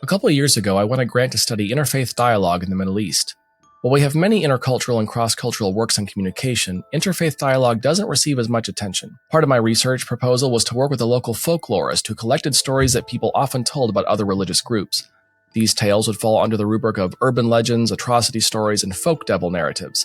A couple of years ago, I won a grant to study interfaith dialogue in the Middle East. While we have many intercultural and cross-cultural works on communication, interfaith dialogue doesn't receive as much attention. Part of my research proposal was to work with a local folklorist who collected stories that people often told about other religious groups. These tales would fall under the rubric of urban legends, atrocity stories, and folk devil narratives.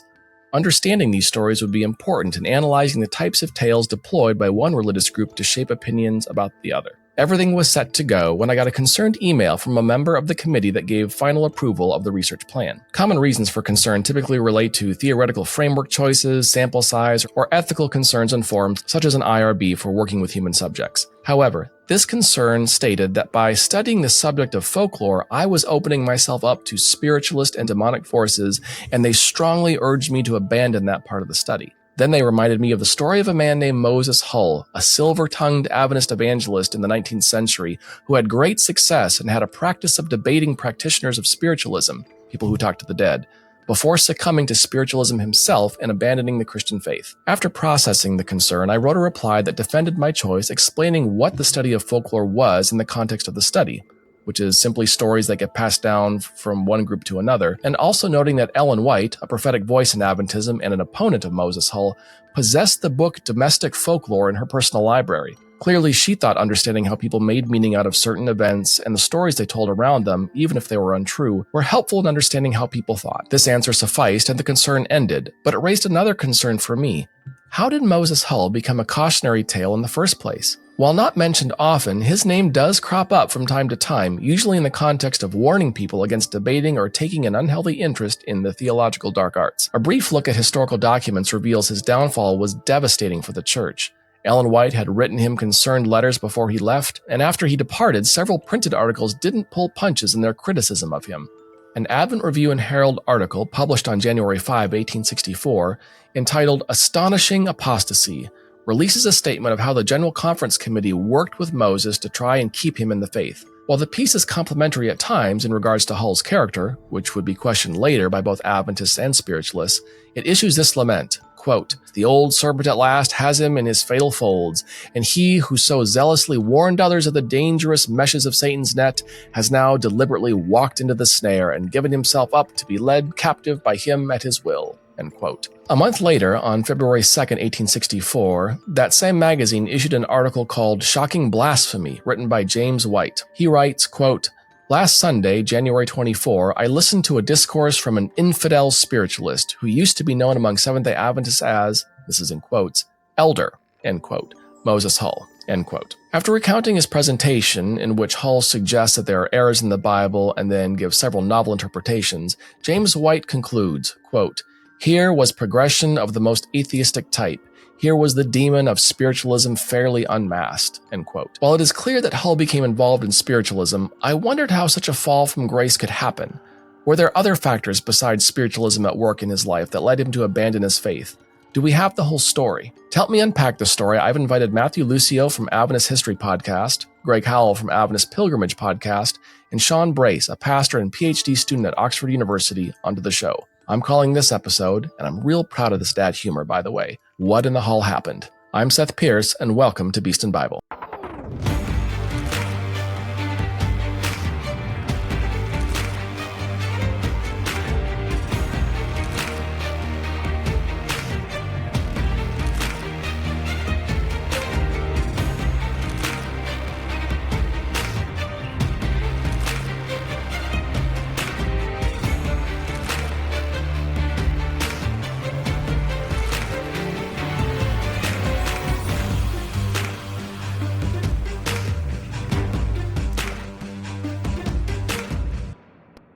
Understanding these stories would be important in analyzing the types of tales deployed by one religious group to shape opinions about the other. Everything was set to go when I got a concerned email from a member of the committee that gave final approval of the research plan. Common reasons for concern typically relate to theoretical framework choices, sample size, or ethical concerns and forms such as an IRB for working with human subjects. However, this concern stated that by studying the subject of folklore, I was opening myself up to spiritualist and demonic forces, and they strongly urged me to abandon that part of the study. Then they reminded me of the story of a man named Moses Hull, a silver-tongued Adventist evangelist in the 19th century who had great success and had a practice of debating practitioners of spiritualism, people who talk to the dead, before succumbing to spiritualism himself and abandoning the Christian faith. After processing the concern, I wrote a reply that defended my choice, explaining what the study of folklore was in the context of the study, which is simply stories that get passed down from one group to another, and also noting that Ellen White, a prophetic voice in Adventism and an opponent of Moses Hull, possessed the book Domestic Folklore in her personal library. Clearly, she thought understanding how people made meaning out of certain events and the stories they told around them, even if they were untrue, were helpful in understanding how people thought. This answer sufficed and the concern ended, but it raised another concern for me. How did Moses Hull become a cautionary tale in the first place? While not mentioned often, his name does crop up from time to time, usually in the context of warning people against debating or taking an unhealthy interest in the theological dark arts. A brief look at historical documents reveals his downfall was devastating for the church. Ellen White had written him concerned letters before he left, and after he departed, several printed articles didn't pull punches in their criticism of him. An Advent Review and Herald article published on January 5, 1864, entitled Astonishing Apostasy, releases a statement of how the General Conference Committee worked with Moses to try and keep him in the faith. While the piece is complimentary at times in regards to Hull's character, which would be questioned later by both Adventists and Spiritualists, it issues this lament, quote, "The old serpent at last has him in his fatal folds, and he who so zealously warned others of the dangerous meshes of Satan's net has now deliberately walked into the snare and given himself up to be led captive by him at his will." End quote. A month later, on February 2nd, 1864, that same magazine issued an article called Shocking Blasphemy, written by James White. He writes, quote, "Last Sunday, January 24, I listened to a discourse from an infidel spiritualist who used to be known among Seventh-day Adventists as," this is in quotes, "Elder," end quote, "Moses Hull," end quote. After recounting his presentation, in which Hull suggests that there are errors in the Bible and then gives several novel interpretations, James White concludes, quote, "Here was progression of the most atheistic type. Here was the demon of spiritualism fairly unmasked," end quote. While it is clear that Hull became involved in spiritualism, I wondered how such a fall from grace could happen. Were there other factors besides spiritualism at work in his life that led him to abandon his faith? Do we have the whole story? To help me unpack the story, I've invited Matthew Lucio from Adventist History Podcast, Greg Howell from Adventist Pilgrimage Podcast, and Shawn Brace, a pastor and PhD student at Oxford University, onto the show. I'm calling this episode, and I'm real proud of this dad humor, by the way, What in the Hull Happened? I'm Seth Pierce, and welcome to Beast and Bible.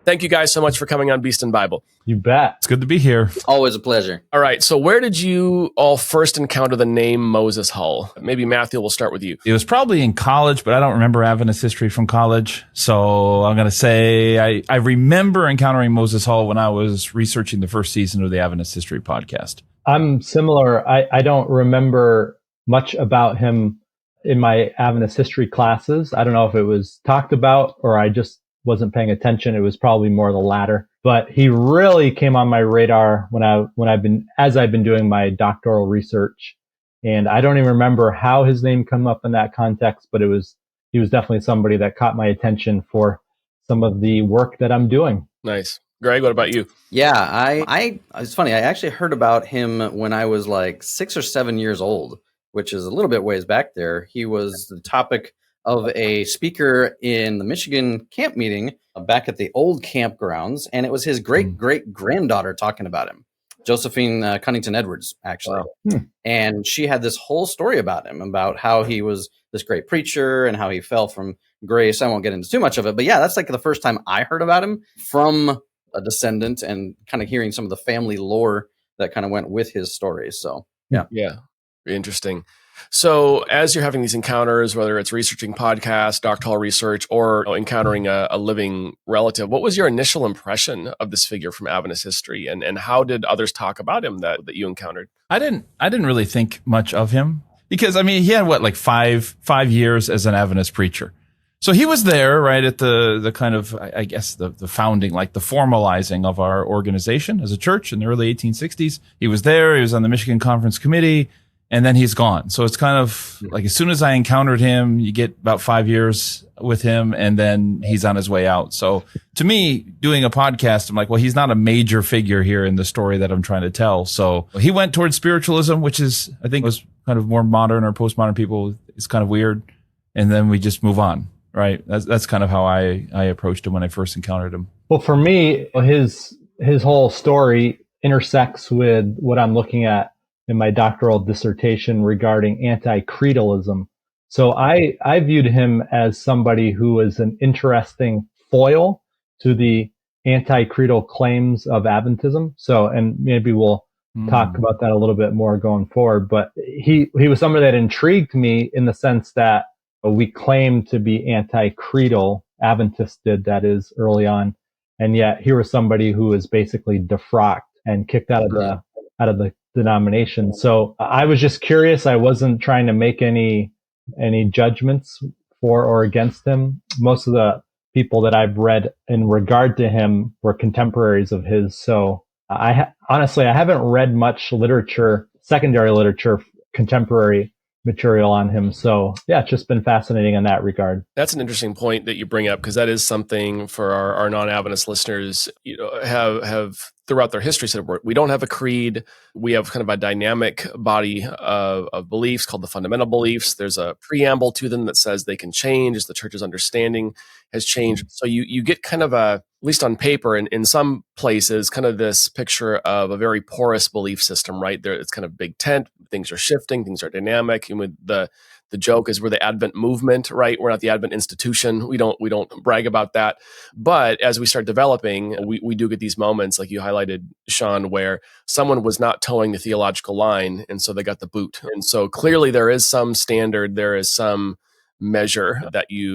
Thank you guys so much for coming on Beast and Bible. You bet. It's good to be here. Always a pleasure. All right, so where did you all first encounter the name Moses Hull? Maybe Matthew, we'll start with you. It was probably in college, but I don't remember Adventist history from college. So I'm going to say I remember encountering Moses Hull when I was researching the first season of the Adventist History Podcast. I'm similar. I don't remember much about him in my Adventist history classes. I don't know if it was talked about or I just wasn't paying attention. It was probably more the latter, but he really came on my radar when I've been doing my doctoral research. And I don't even remember how his name came up in that context, but he was definitely somebody that caught my attention for some of the work that I'm doing. Nice. Greg, what about you? Yeah, it's funny. I actually heard about him when I was like 6 or 7 years old, which is a little bit ways back there. He was the topic of a speaker in the Michigan camp meeting back at the old campgrounds, and it was his great-great-granddaughter talking about him, Josephine Cunnington Edwards, actually. Wow. And she had this whole story about him, about how he was this great preacher and how he fell from grace. I won't get into too much of it, but yeah, that's like the first time I heard about him from a descendant and kind of hearing some of the family lore that kind of went with his stories. So, yeah. Yeah. Interesting. So as you're having these encounters, whether it's researching podcasts, doctoral research, or encountering a living relative, what was your initial impression of this figure from Adventist history? And how did others talk about him that you encountered? I didn't really think much of him because, I mean, he had like five years as an Adventist preacher. So he was there, right, at the kind of, I guess, the founding, like the formalizing of our organization as a church in the early 1860s. He was there. He was on the Michigan Conference Committee, and then he's gone. So it's kind of like as soon as I encountered him, you get about 5 years with him, and then he's on his way out. So to me, doing a podcast, I'm like, well, he's not a major figure here in the story that I'm trying to tell. So he went towards spiritualism, which is, I think, was kind of more modern or postmodern people. It's kind of weird. And then we just move on. Right. That's kind of how I approached him when I first encountered him. Well, for me, his whole story intersects with what I'm looking at in my doctoral dissertation regarding anti-creedalism. So I viewed him as somebody who is an interesting foil to the anti-creedal claims of Adventism. So, and maybe we'll talk about that a little bit more going forward. But he was somebody that intrigued me in the sense that we claim to be anti-creedal. Adventists did, that is, early on, and yet here was somebody who was basically defrocked and kicked out of the denomination. So I was just curious. I wasn't trying to make any judgments for or against him. Most of the people that I've read in regard to him were contemporaries of his. So honestly, I haven't read much literature, secondary literature, contemporary material on him. So yeah, it's just been fascinating in that regard. That's an interesting point that you bring up, because that is something for our non-Adventist listeners, have throughout their history said, we don't have a creed. We have kind of a dynamic body of beliefs called the fundamental beliefs. There's a preamble to them that says they can change as the church's understanding has changed. So you get kind of at least on paper and in some places, kind of this picture of a very porous belief system, right? There, it's kind of big tent, things are shifting, things are dynamic. And with the joke is we're the Advent movement, right? We're not the Advent institution. We don't brag about that. But as we start developing, we do get these moments, like you highlighted, Shawn, where someone was not towing the theological line, and so they got the boot. And so clearly there is some standard, there is some measure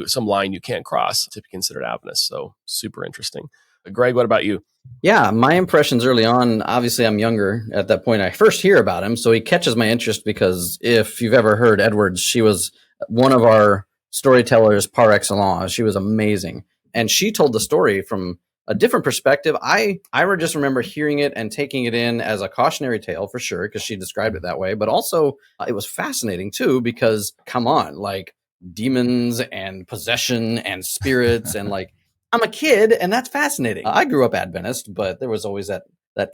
some line you can't cross to be considered Adventist. So super interesting. Greg, what about you? Yeah, my impressions early on, obviously I'm younger at that point. I first hear about him, so he catches my interest because if you've ever heard Edwards, she was one of our storytellers par excellence. She was amazing. And she told the story from a different perspective. I just remember hearing it and taking it in as a cautionary tale for sure, because she described it that way. But also it was fascinating too, because come on, like demons and possession and spirits and like, I'm a kid, and that's fascinating. I grew up Adventist, but there was always that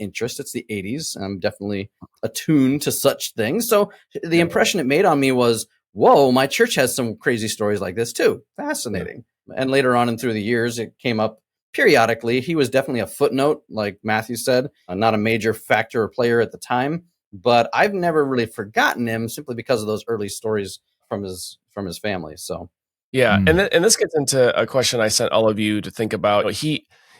interest. It's the 80s. I'm definitely attuned to such things. So the impression it made on me was, whoa, my church has some crazy stories like this too. Fascinating. And later on and through the years, it came up periodically. He was definitely a footnote, like Matthew said, not a major factor or player at the time. But I've never really forgotten him simply because of those early stories from his family. So. Yeah, and this gets into a question I sent all of you to think about.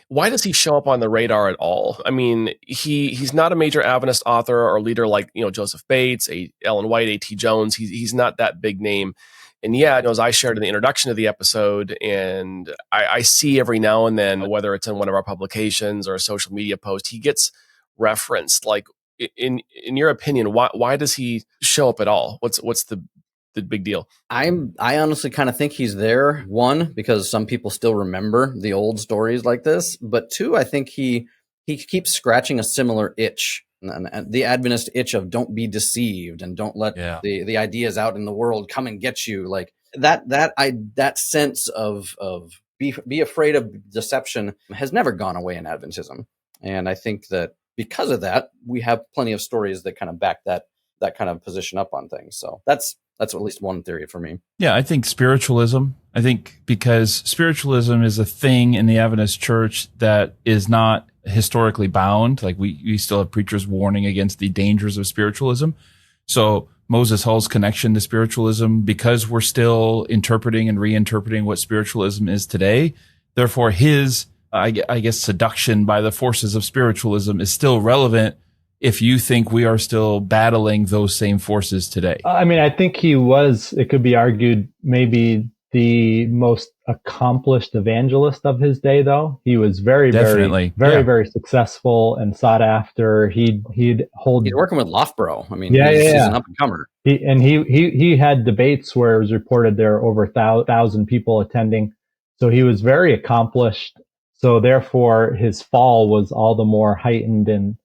Why does he show up on the radar at all? I mean, he's not a major Adventist author or leader like Joseph Bates, Ellen White, A.T. Jones. He's not that big name, and yet, as I shared in the introduction of the episode, and I see every now and then, whether it's in one of our publications or a social media post, he gets referenced. Like, in your opinion, why does he show up at all? What's the big deal? I honestly kind of think he's there, one, because some people still remember the old stories like this, but two, I think he keeps scratching a similar itch, and the Adventist itch of don't be deceived and don't let the ideas out in the world come and get you, like that sense of be afraid of deception has never gone away in Adventism. And I think that because of that, we have plenty of stories that kind of back that kind of position up on things. So that's at least one theory for me. Yeah, I think spiritualism. I think because spiritualism is a thing in the Adventist church that is not historically bound. Like we still have preachers warning against the dangers of spiritualism. So Moses Hull's connection to spiritualism, because we're still interpreting and reinterpreting what spiritualism is today, therefore his, I guess, seduction by the forces of spiritualism is still relevant if you think we are still battling those same forces today. I mean, I think he was, it could be argued, maybe the most accomplished evangelist of his day, though. He was very successful and sought after. He's working with Loughborough. I mean, he's an up and comer. He had debates where it was reported there were over 1,000 people attending. So he was very accomplished. So therefore, his fall was all the more heightened and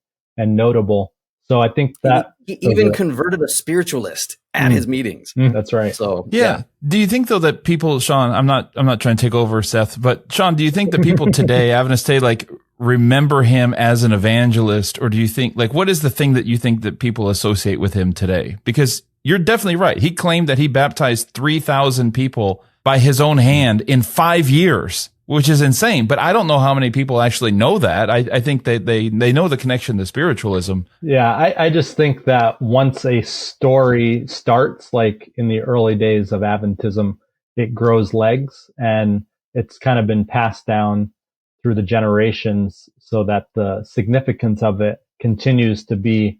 notable. So I think that he even converted a spiritualist at his meetings. That's right. So yeah. Do you think though that people, Shawn, I'm not trying to take over Seth, but Shawn, do you think that people today, Adventist today, like remember him as an evangelist, or do you think, like, what is the thing that you think that people associate with him today? Because you're definitely right. He claimed that he baptized 3,000 people by his own hand in 5 years, which is insane. But I don't know how many people actually know that. I think they know the connection to spiritualism. Yeah, I just think that once a story starts, like in the early days of Adventism, it grows legs, and it's kind of been passed down through the generations so that the significance of it continues to be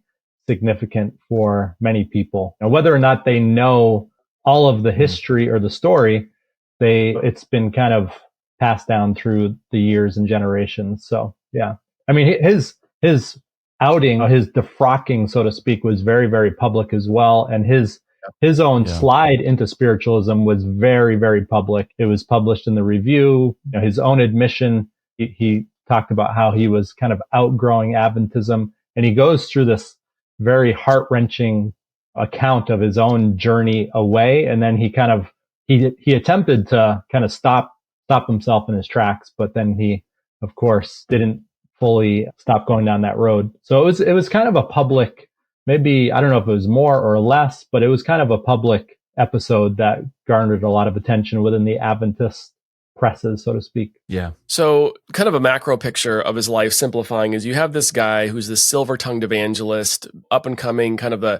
significant for many people. Now, whether or not they know all of the history or the story, it's been kind of passed down through the years and generations. So, yeah. I mean, his outing, his defrocking, so to speak, was very, very public as well. And his own slide into spiritualism was very, very public. It was published in the Review. You know, his own admission, he talked about how he was kind of outgrowing Adventism. And he goes through this very heart-wrenching account of his own journey away. And then he attempted to kind of stop himself in his tracks, but then he, of course, didn't fully stop going down that road. So it was kind of a public, maybe, I don't know if it was more or less, but it was kind of a public episode that garnered a lot of attention within the Adventist presses, so to speak. Yeah. So kind of a macro picture of his life, simplifying, is you have this guy who's this silver-tongued evangelist, up and coming, kind of an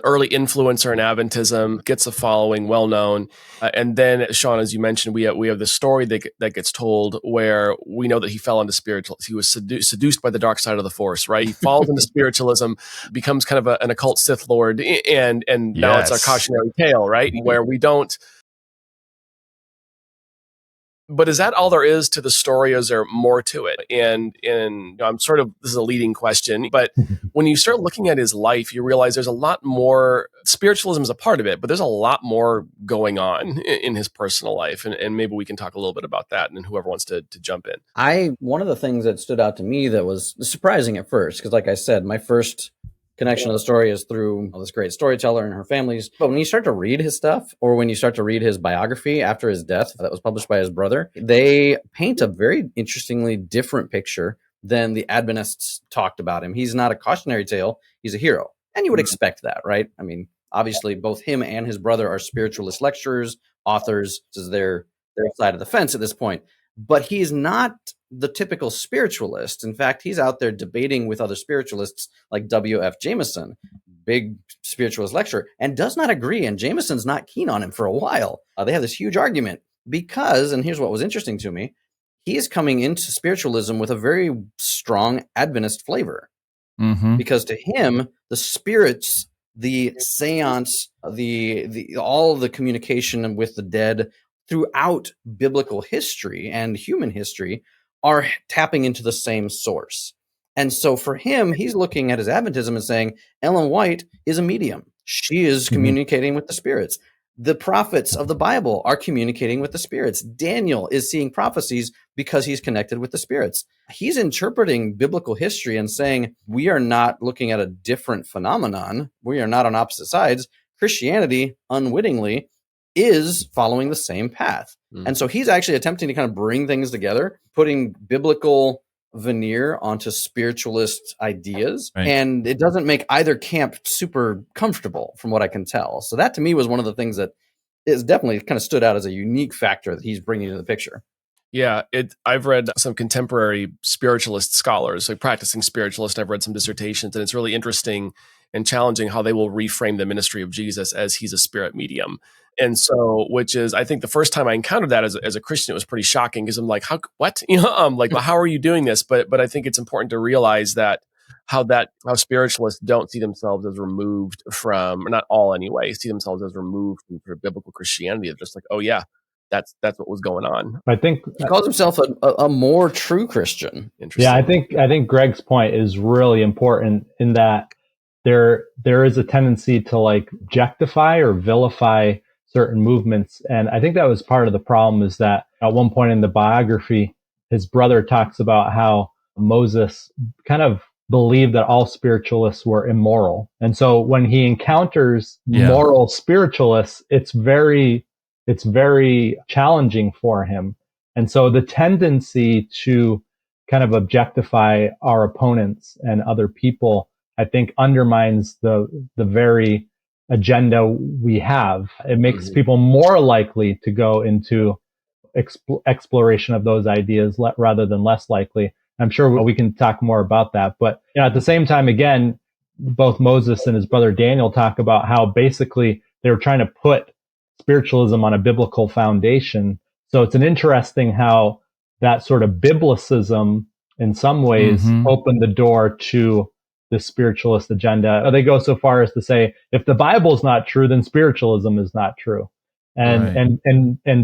early influencer in Adventism, gets a following, well known. And then, Shawn, as you mentioned, we have the story that gets told where we know that he fell into spiritualism. He was seduced by the dark side of the force, right? He falls into spiritualism, becomes kind of an occult Sith Lord, and now it's a cautionary tale, right? Where we don't. But is that all there is to the story? Or is there more to it? And I'm sort of, this is a leading question, but when you start looking at his life, you realize there's a lot more. Spiritualism is a part of it, but there's a lot more going on in his personal life. And maybe we can talk a little bit about that, and whoever wants to jump in. One of the things that stood out to me that was surprising at first, because like I said, my first connection to the story is through this great storyteller and her families. But when you start to read his stuff, or when you start to read his biography after his death that was published by his brother, they paint a very interestingly different picture than the Adventists talked about him. He's not a cautionary tale, he's a hero. And you would expect that, right? I mean, obviously both him and his brother are spiritualist lecturers, authors. This is their side of the fence at this point. But he's not the typical spiritualist. In fact, he's out there debating with other spiritualists like W.F. Jameson, big spiritualist lecturer, and does not agree. And Jameson's not keen on him for a while. They have this huge argument because, and here's what was interesting to me, he is coming into spiritualism with a very strong Adventist flavor. Mm-hmm. Because to him, the spirits, the seance, the all of the communication with the dead throughout biblical history and human history are tapping into the same source. And so for him, he's looking at his Adventism and saying, Ellen White is a medium. She is communicating with the spirits. The prophets of the Bible are communicating with the spirits. Daniel is seeing prophecies because he's connected with the spirits. He's interpreting biblical history and saying, we are not looking at a different phenomenon. We are not on opposite sides. Christianity, unwittingly, is following the same path. And so he's actually attempting to kind of bring things together, putting biblical veneer onto spiritualist ideas. Right. And it doesn't make either camp super comfortable from what I can tell. So that to me was one of the things that is definitely kind of stood out as a unique factor that he's bringing to the picture. Yeah, I've read some contemporary spiritualist scholars, like practicing spiritualists. I've read some dissertations, and it's really interesting and challenging how they will reframe the ministry of Jesus as he's a spirit medium. And so, which is, I think the first time I encountered that as a Christian, it was pretty shocking because I'm like, what? Like, well, how are you doing this? But I think it's important to realize that how spiritualists don't see themselves as removed from, or not all anyway, see themselves as removed from sort of biblical Christianity. They're just like, oh yeah, that's what was going on. I think he calls himself a more true Christian. Interesting. Yeah, I think Greg's point is really important in that there is a tendency to like objectify or vilify certain movements. And I think that was part of the problem, is that at one point in the biography, his brother talks about how Moses kind of believed that all spiritualists were immoral. And so when he encounters moral spiritualists, it's very challenging for him. And so the tendency to kind of objectify our opponents and other people, I think, undermines the very agenda we have. It makes people more likely to go into exploration of those ideas rather than less likely. I'm sure we can talk more about that. But at the same time, again, both Moses and his brother Daniel talk about how basically they were trying to put spiritualism on a biblical foundation. So it's an interesting how that sort of biblicism in some ways opened the door to the spiritualist agenda. They go so far as to say, if the Bible's not true, then spiritualism is not true. And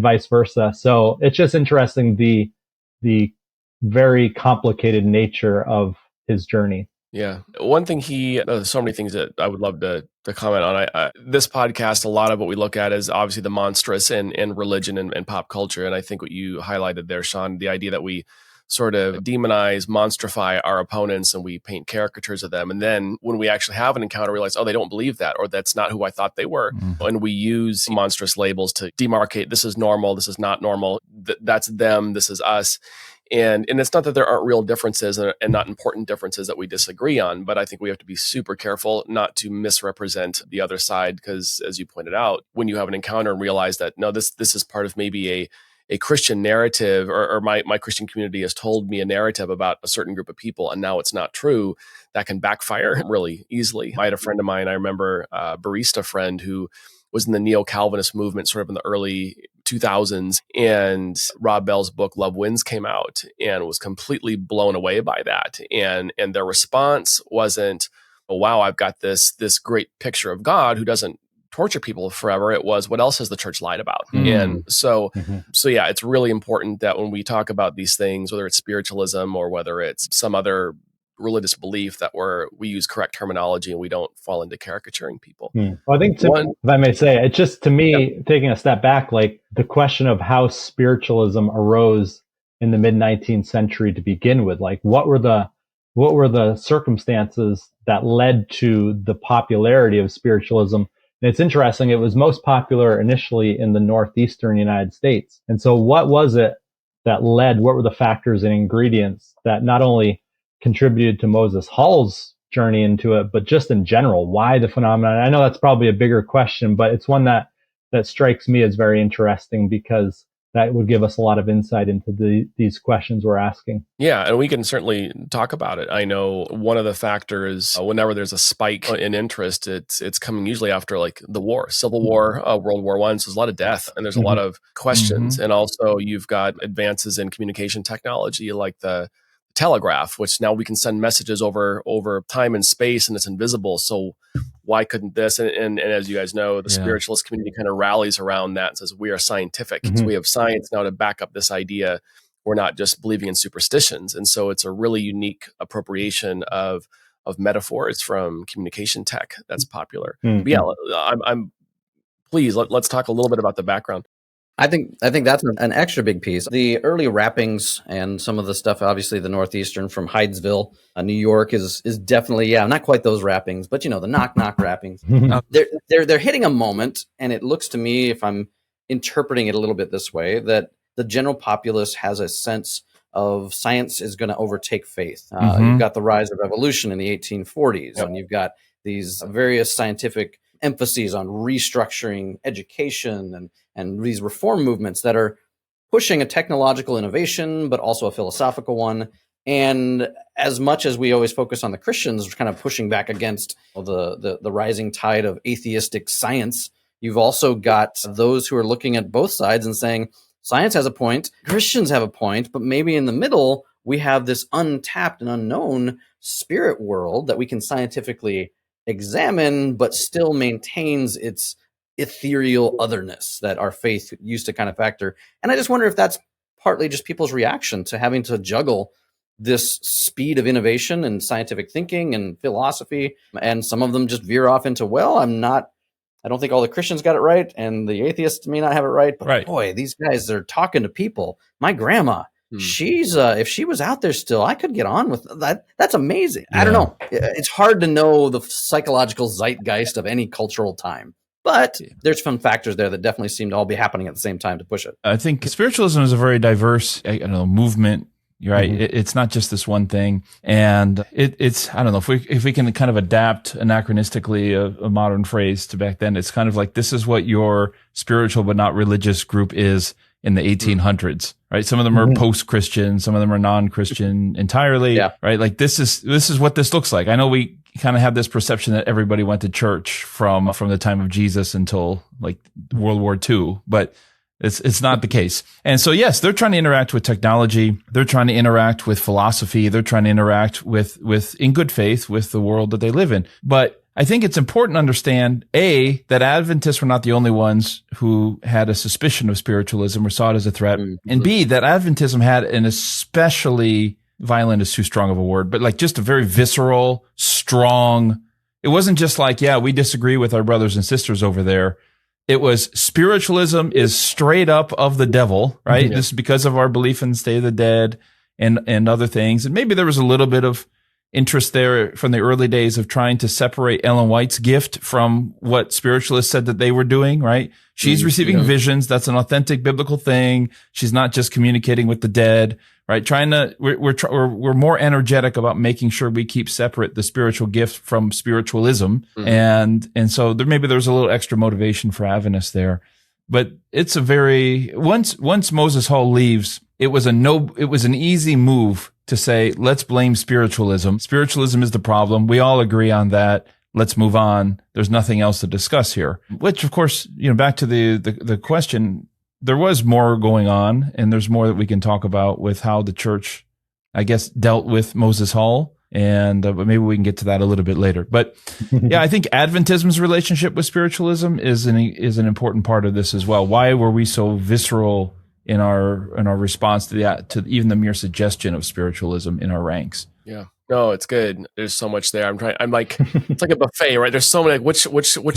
vice versa. So it's just interesting the very complicated nature of his journey. Yeah. One thing so many things that I would love to comment on. This podcast, a lot of what we look at is obviously the monstrous in religion and pop culture. And I think what you highlighted there, Shawn, the idea that we sort of demonize, monstrify our opponents and we paint caricatures of them. And then when we actually have an encounter, realize, oh, they don't believe that, or that's not who I thought they were. And we use monstrous labels to demarcate, this is normal, this is not normal, that's them, this is us. And it's not that there aren't real differences and not important differences that we disagree on, but I think we have to be super careful not to misrepresent the other side, because as you pointed out, when you have an encounter and realize that, no, this is part of maybe a Christian narrative, or my Christian community has told me a narrative about a certain group of people, and now it's not true, that can backfire really easily. I had a friend of mine, I remember a barista friend who was in the neo-Calvinist movement sort of in the early 2000s, and Rob Bell's book Love Wins came out and was completely blown away by that. And their response wasn't, oh, wow, I've got this great picture of God who doesn't torture people forever. It was, what else has the church lied about? And so yeah, it's really important that when we talk about these things, whether it's spiritualism or whether it's some other religious belief, that we use correct terminology and we don't fall into caricaturing people. Well, I think if I may say, it's just, to me, taking a step back, like the question of how spiritualism arose in the mid 19th century to begin with, like what were the circumstances that led to the popularity of spiritualism? And it's interesting, it was most popular initially in the northeastern United States. And so what was it that what were the factors and ingredients that not only contributed to Moses Hall's journey into it, but just in general, why the phenomenon? I know that's probably a bigger question, but it's one that strikes me as very interesting, because that would give us a lot of insight into these questions we're asking. Yeah, and we can certainly talk about it. I know one of the factors, whenever there's a spike in interest, it's coming usually after like the war, Civil War, World War I. So there's a lot of death and there's a lot of questions. And also you've got advances in communication technology like the telegraph, which now we can send messages over time and space and it's invisible. So why couldn't this? And as you guys know, the spiritualist community kind of rallies around that and says, we are scientific. So we have science now to back up this idea. We're not just believing in superstitions. And so it's a really unique appropriation of metaphors from communication tech that's popular. But yeah, please, let's talk a little bit about the background. I think that's an extra big piece. The early rappings and some of the stuff, obviously the Northeastern from Hydesville, New York is definitely, not quite those rappings, but the knock knock rappings. They're hitting a moment, and it looks to me, if I'm interpreting it a little bit this way, that the general populace has a sense of science is going to overtake faith. You've got the rise of evolution in the 1840s, and you've got these various scientific emphases on restructuring education and these reform movements that are pushing a technological innovation, but also a philosophical one. And as much as we always focus on the Christians, we're kind of pushing back against the rising tide of atheistic science. You've also got those who are looking at both sides and saying, science has a point, Christians have a point, but maybe in the middle, we have this untapped and unknown spirit world that we can scientifically examine, but still maintains its ethereal otherness that our faith used to kind of factor. And I just wonder if that's partly just people's reaction to having to juggle this speed of innovation and scientific thinking and philosophy. And some of them just veer off into, well, I don't think all the Christians got it right, and the atheists may not have it right. But boy, these guys are talking to people. My grandma, she's if she was out there still, I could get on with that. That's amazing. I don't know. It's hard to know the psychological zeitgeist of any cultural time. But there's some factors there that definitely seem to all be happening at the same time to push it. I think spiritualism is a very diverse, movement. Right. It's not just this one thing. And it's, I don't know, if we can kind of adapt anachronistically a modern phrase to back then, it's kind of like, this is what your spiritual but not religious group is in the 1800s, right? Some of them are post-Christian, some of them are non-Christian entirely, right? Like this is what this looks like. I know we kind of have this perception that everybody went to church from the time of Jesus until like World War II, but it's not the case. And so, yes, they're trying to interact with technology. They're trying to interact with philosophy. They're trying to interact with in good faith with the world that they live in. But I think it's important to understand, A, that Adventists were not the only ones who had a suspicion of spiritualism or saw it as a threat. And B, that Adventism had an especially, violent is too strong of a word, but like just a very visceral, strong, it wasn't just like, yeah, we disagree with our brothers and sisters over there. It was spiritualism is straight up of the devil, right? This is because of our belief in the state of the dead and other things. And maybe there was a little bit of interest there from the early days of trying to separate Ellen White's gift from what spiritualists said that they were doing, right? She's receiving visions. That's an authentic biblical thing. She's not just communicating with the dead, right? We're more energetic about making sure we keep separate the spiritual gift from spiritualism. And so there's a little extra motivation for Adventists there. But it's a once Moses Hall leaves, it was an easy move to say, let's blame spiritualism. Spiritualism is the problem. We all agree on that. Let's move on. There's nothing else to discuss here. Which, of course, back to the question, there was more going on, and there's more that we can talk about with how the church, I guess, dealt with Moses Hall. And but maybe we can get to that a little bit later. But yeah, I think Adventism's relationship with spiritualism is an important part of this as well. Why were we so visceral in our response to even the mere suggestion of spiritualism in our ranks? Yeah. No, it's good. There's so much there. I'm like, it's like a buffet, right? There's so many, which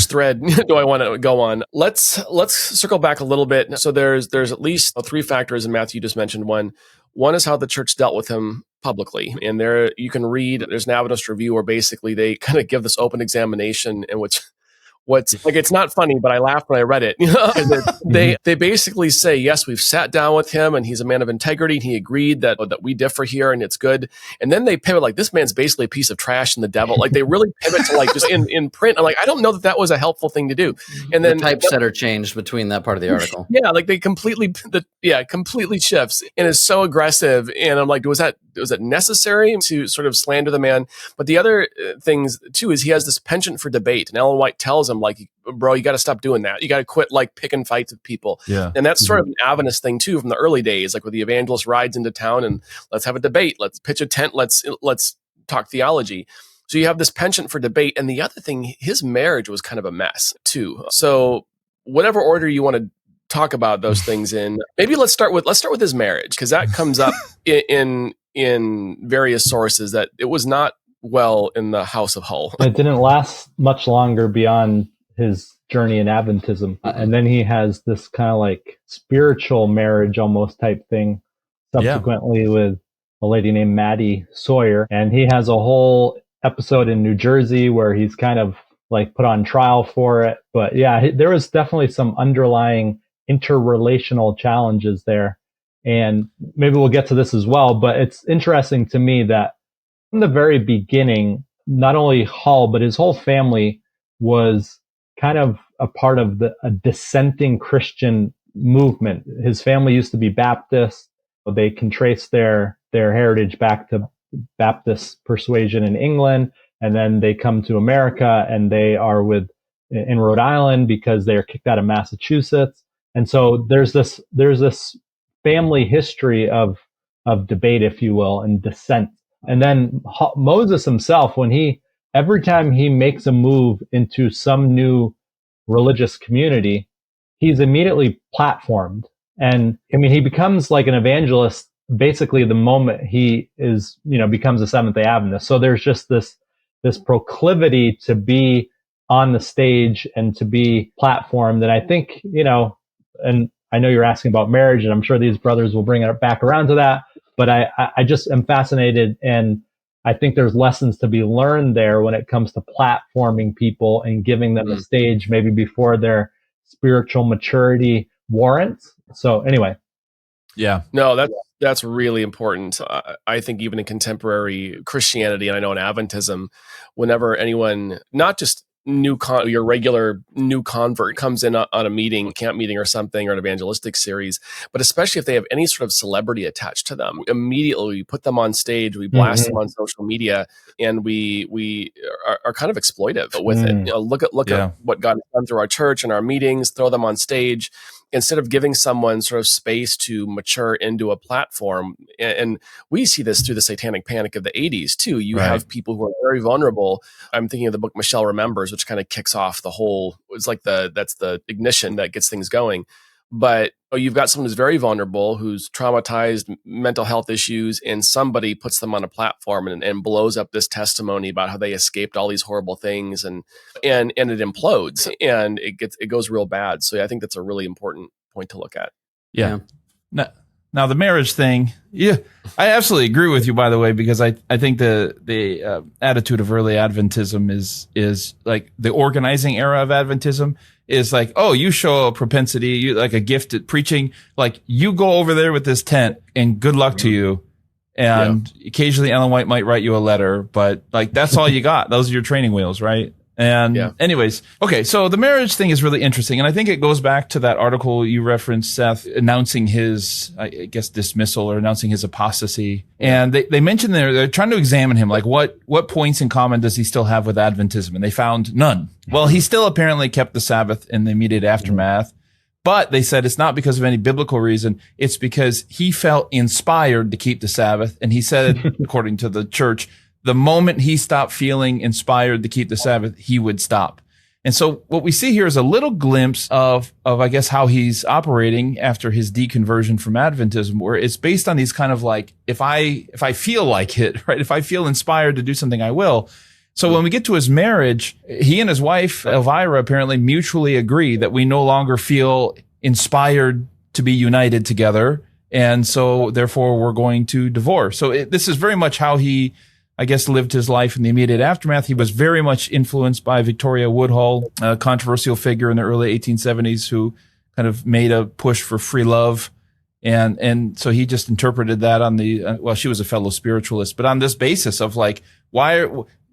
thread do I want to go on? Let's circle back a little bit. So there's at least three factors, and Matthew just mentioned one. One is how the church dealt with him publicly. And there you can read, there's an Adventist review where basically they kind of give this open examination in which what's like, it's not funny, but I laughed when I read it. They basically say, yes, we've sat down with him and he's a man of integrity. And he agreed that we differ here and it's good. And then they pivot like, this man's basically a piece of trash and the devil. Like they really pivot to like just in print. I'm like, I don't know that was a helpful thing to do. And then the typesetter changed between that part of the article. Yeah. Like they completely shifts and is so aggressive. And I'm like, was that necessary to sort of slander the man? But the other things too, is he has this penchant for debate, and Ellen White tells him, like, bro, you got to stop doing that. You got to quit like picking fights with people. Yeah. And that's sort of an Adventist thing too, from the early days, like where the evangelist rides into town and let's have a debate. Let's pitch a tent. Let's talk theology. So you have this penchant for debate. And the other thing, his marriage was kind of a mess too. So whatever order you want to talk about those things in, maybe let's start with his marriage, because that comes up in various sources that it was not well in the House of Hull. It didn't last much longer beyond his journey in Adventism. And then he has this kind of like spiritual marriage almost type thing subsequently with a lady named Maddie Sawyer. And he has a whole episode in New Jersey where he's kind of like put on trial for it. But yeah, there was definitely some underlying interrelational challenges there. And maybe we'll get to this as well, but it's interesting to me that from the very beginning, not only Hall, but his whole family was kind of a part of a dissenting Christian movement. His family used to be Baptist. They can trace their heritage back to Baptist persuasion in England. And then they come to America and they are in Rhode Island because they are kicked out of Massachusetts. And so there's this family history of debate, if you will, and dissent. And then Moses himself, every time he makes a move into some new religious community, he's immediately platformed. And I mean, he becomes like an evangelist basically the moment he becomes a Seventh-day Adventist. So there's just this proclivity to be on the stage and to be platformed. And I think, and I know you're asking about marriage, and I'm sure these brothers will bring it back around to that. But I just am fascinated, and I think there's lessons to be learned there when it comes to platforming people and giving them a stage maybe before their spiritual maturity warrants. So anyway. Yeah. No, that's really important. I think even in contemporary Christianity, and I know in Adventism, whenever anyone, not just your regular new convert comes in on a meeting, camp meeting or something, or an evangelistic series, but especially if they have any sort of celebrity attached to them, immediately we put them on stage, we blast them on social media, and we are kind of exploitive with it. Look at what God has done through our church and our meetings, throw them on stage, instead of giving someone sort of space to mature into a platform. And we see this through the satanic panic of the 80s too. You have people who are very vulnerable. I'm thinking of the book Michelle Remembers, which kind of kicks off the whole, it's like that's the ignition that gets things going. But you've got someone who's very vulnerable, who's traumatized, mental health issues, and somebody puts them on a platform and blows up this testimony about how they escaped all these horrible things, and it implodes and it goes real bad. So I think that's a really important point to look at. Yeah. Now the marriage thing, I absolutely agree with you, by the way, because I think the attitude of early Adventism is like the organizing era of Adventism is like, oh, you show a propensity, you like a gift at preaching, like you go over there with this tent and good luck to you. And occasionally Ellen White might write you a letter, but like that's all you got. Those are your training wheels, right? And anyways, okay, so the marriage thing is really interesting. And I think it goes back to that article you referenced, Seth, announcing his, I guess, dismissal or announcing his apostasy. And they mentioned they're trying to examine him, like what points in common does he still have with Adventism? And they found none. Well, he still apparently kept the Sabbath in the immediate aftermath. But they said it's not because of any biblical reason. It's because he felt inspired to keep the Sabbath. And he said, according to the church, the moment he stopped feeling inspired to keep the Sabbath, he would stop. And so what we see here is a little glimpse of I guess, how he's operating after his deconversion from Adventism, where it's based on these kind of like, if I feel like it, right? If I feel inspired to do something, I will. So when we get to his marriage, he and his wife, Elvira, apparently mutually agree that we no longer feel inspired to be united together. And so therefore we're going to divorce. So this is very much how he, I guess, lived his life in the immediate aftermath. He was very much influenced by Victoria Woodhull, a controversial figure in the early 1870s who kind of made a push for free love. And so he just interpreted that on she was a fellow spiritualist, but on this basis of like,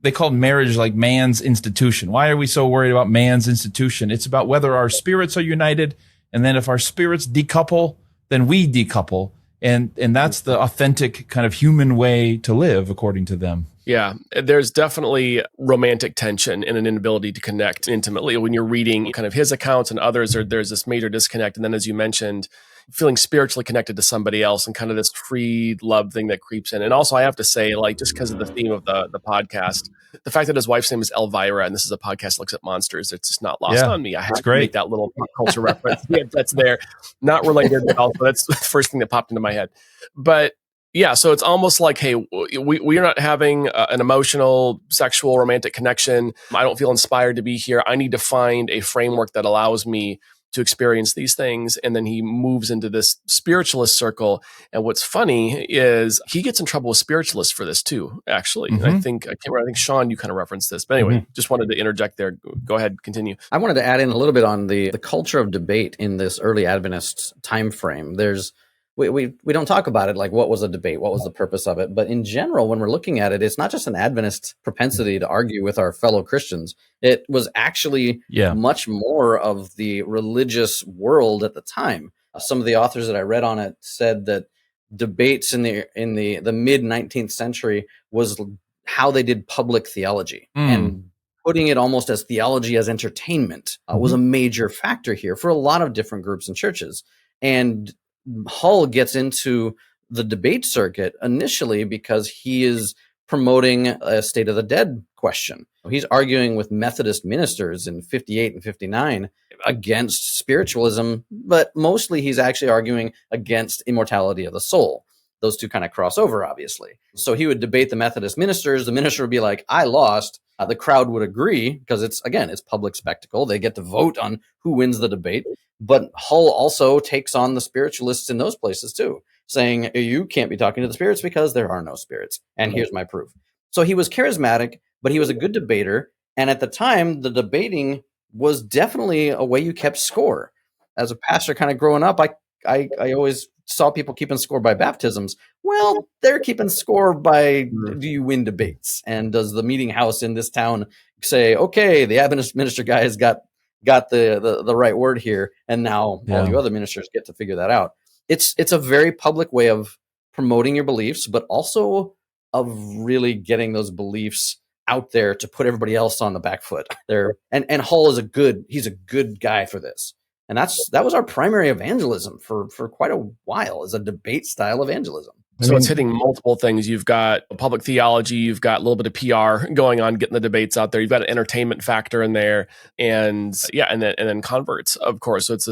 they called marriage like man's institution. Why are we so worried about man's institution? It's about whether our spirits are united. And then if our spirits decouple, then we decouple. And that's the authentic kind of human way to live, according to them. Yeah, there's definitely romantic tension and an inability to connect intimately. When you're reading kind of his accounts and others, there's this major disconnect. And then, as you mentioned, feeling spiritually connected to somebody else and kind of this free love thing that creeps in. And also, I have to say, like, just because of the theme of the podcast, the fact that his wife's name is Elvira, and this is a podcast that looks at monsters, it's just not lost on me. I have to make that little pop culture reference. That's there. Not related at all, but that's the first thing that popped into my head. But yeah, so it's almost like, hey, we are not having an emotional, sexual, romantic connection. I don't feel inspired to be here. I need to find a framework that allows me to experience these things. And then he moves into this spiritualist circle. And what's funny is he gets in trouble with spiritualists for this too, actually. And I can't remember, I think Shawn, you kind of referenced this, but anyway, just wanted to interject there. Go ahead, continue. I wanted to add in a little bit on the culture of debate in this early Adventist time frame. We don't talk about it like what was a debate, what was the purpose of it. But in general, when we're looking at it, it's not just an Adventist propensity to argue with our fellow Christians. It was actually much more of the religious world at the time. Some of the authors that I read on it said that debates in the mid 19th century was how they did public theology, and putting it almost as theology as entertainment was a major factor here for a lot of different groups and churches. And Hull gets into the debate circuit initially because he is promoting a state of the dead question. He's arguing with Methodist ministers in 58 and 59 against spiritualism, but mostly he's actually arguing against immortality of the soul. Those two kind of cross over, obviously. So he would debate the Methodist ministers. The minister would be like, I lost. The crowd would agree because it's public spectacle. They get to vote on who wins the debate. But Hull also takes on the spiritualists in those places too, saying you can't be talking to the spirits because there are no spirits. And here's my proof. So he was charismatic, but he was a good debater. And at the time, the debating was definitely a way you kept score. As a pastor kind of growing up, I always saw people keeping score by baptisms. Well, they're keeping score by do you win debates? And does the meeting house in this town say, okay, the Adventist minister guy has got the right word here, and now all you other ministers get to figure that out. It's a very public way of promoting your beliefs, but also of really getting those beliefs out there to put everybody else on the back foot. And Hull is he's a good guy for this. And that was our primary evangelism for quite a while, is a debate style evangelism. So it's hitting multiple things. You've got public theology, you've got a little bit of PR going on, getting the debates out there. You've got an entertainment factor in there, and then converts, of course. So it's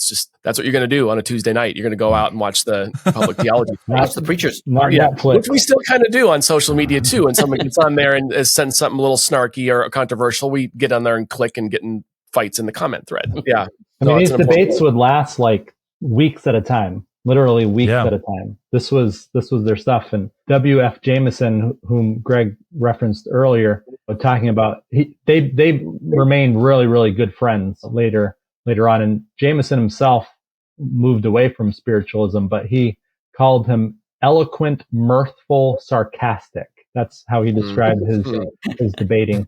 just that's what you're going to do on a Tuesday night. You're going to go out and watch the public theology, watch the preachers, which we still kind of do on social media too. When someone gets on there and sends something a little snarky or controversial, we get on there and click and get in fights in the comment thread. Yeah, I mean, these debates would last like weeks at a time. Literally weeks at a time. This was their stuff. And W.F. Jameson, whom Greg referenced earlier, talking about they remained really, really good friends later on. And Jameson himself moved away from spiritualism, but he called him eloquent, mirthful, sarcastic. That's how he described his debating.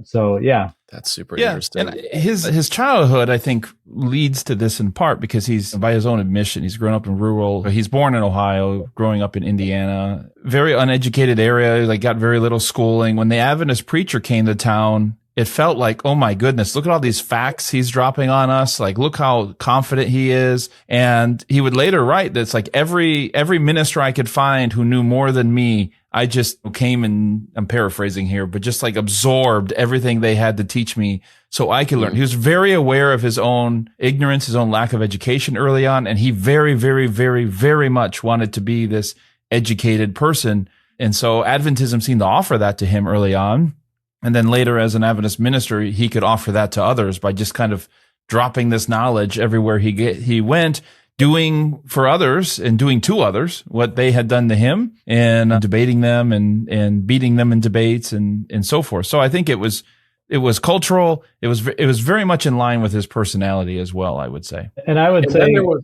So yeah, that's super interesting. And his childhood, I think, leads to this in part because he's, by his own admission, he's grown up in he's born in Ohio, growing up in Indiana, very uneducated area, like got very little schooling. When the Adventist preacher came to town, it felt like, oh my goodness, look at all these facts he's dropping on us. Like, look how confident he is. And he would later write that it's like every minister I could find who knew more than me, I just came and, I'm paraphrasing here, but just like absorbed everything they had to teach me so I could learn. He was very aware of his own ignorance, his own lack of education early on. And he very, very, very, very much wanted to be this educated person. And so Adventism seemed to offer that to him early on. And then later as an Adventist minister, he could offer that to others by just kind of dropping this knowledge everywhere he went, doing for others and doing to others what they had done to him, and debating them and beating them in debates and so forth. So I think it was cultural. It was very much in line with his personality as well, I would say. And I would say, go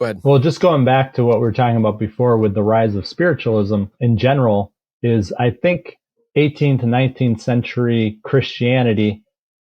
ahead. Well, just going back to what we were talking about before with the rise of spiritualism in general, is I think 18th to 19th century Christianity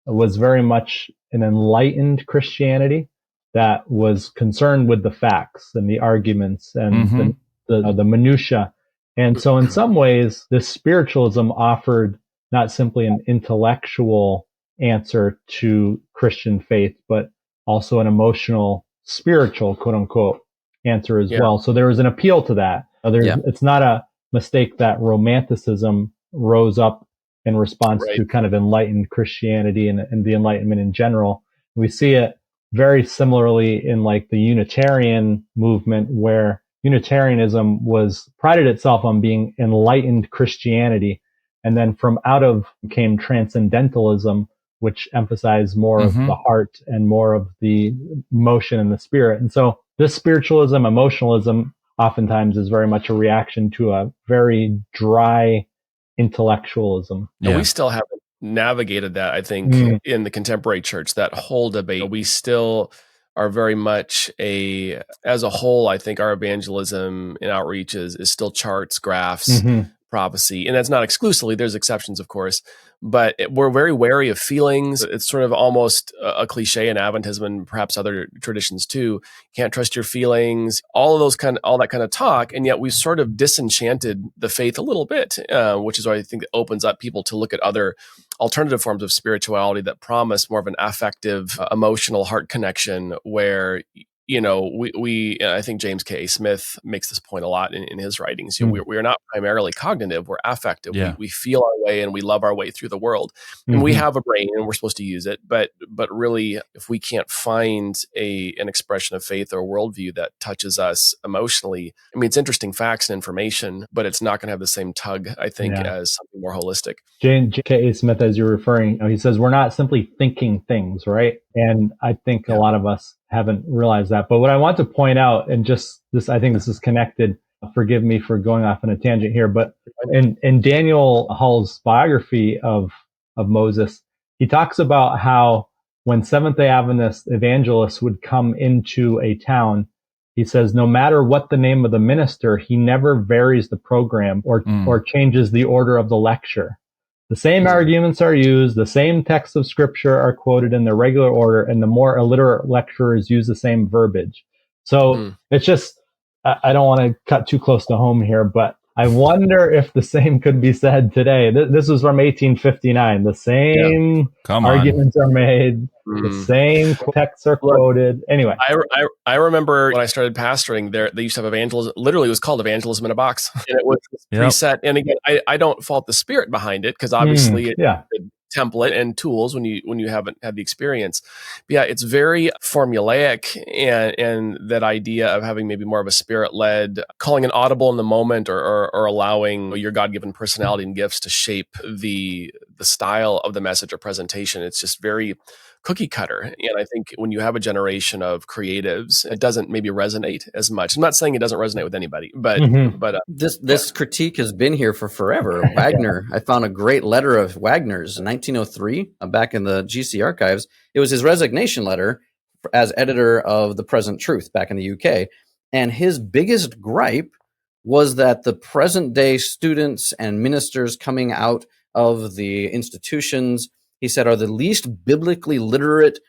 was very much an enlightened Christianity that was concerned with the facts and the arguments and the minutia. And so in some ways, this spiritualism offered not simply an intellectual answer to Christian faith, but also an emotional, spiritual, quote unquote, answer as well. So there was an appeal to that. It's not a mistake that Romanticism rose up in response to kind of enlightened Christianity and the Enlightenment in general. We see it very similarly in like the Unitarian movement, where Unitarianism prided itself on being enlightened Christianity. And then from out of came Transcendentalism, which emphasize more of the heart and more of the emotion and the spirit. And so this spiritualism, emotionalism, oftentimes is very much a reaction to a very dry intellectualism. And we still haven't navigated that, I think, in the contemporary church, that whole debate. We still are very much as a whole, I think our evangelism and outreach is still charts, graphs, prophecy. And that's not exclusively, there's exceptions, of course, but we're very wary of feelings. It's sort of almost a cliche in Adventism and perhaps other traditions too. Can't trust your feelings, all that kind of talk. And yet we sort of disenchanted the faith a little bit, which is why I think it opens up people to look at other alternative forms of spirituality that promise more of an affective, emotional heart connection where, we I think James K. Smith makes this point a lot in his writings. We are not primarily cognitive; we're affective. Yeah. We feel our way and we love our way through the world. And we have a brain and we're supposed to use it. But really, if we can't find an expression of faith or worldview that touches us emotionally, I mean, it's interesting facts and information, but it's not going to have the same tug, I think, as something more holistic. James K. Smith, as you're referring, he says we're not simply thinking things, right? And I think a lot of us haven't realized that. But what I want to point out, and just this, I think this is connected. Forgive me for going off on a tangent here, but in Daniel Hull's biography of Moses, he talks about how when Seventh-day Adventist evangelists would come into a town, he says, no matter what the name of the minister, he never varies the program or changes the order of the lecture. The same arguments are used, the same texts of scripture are quoted in the regular order, and the more illiterate lecturers use the same verbiage. So it's just, I don't want to cut too close to home here, but I wonder if the same could be said today. This was from 1859. The same arguments are made. The same texts are quoted. Anyway. I remember when I started pastoring there, they used to have evangelism. Literally, it was called Evangelism in a Box. And it was preset. And again, I don't fault the spirit behind it because obviously it's a template and tools when you haven't had the experience. But yeah, it's very formulaic, and that idea of having maybe more of a spirit-led, calling an audible in the moment or allowing your God-given personality and gifts to shape the style of the message or presentation. It's just very cookie cutter. And I think when you have a generation of creatives, it doesn't maybe resonate as much. I'm not saying it doesn't resonate with anybody, but this critique has been here for forever. Wagner, I found a great letter of Wagner's in 1903 back in the GC archives. It was his resignation letter as editor of The Present Truth back in the UK. And his biggest gripe was that the present day students and ministers coming out of the institutions, he said, are the least biblically literate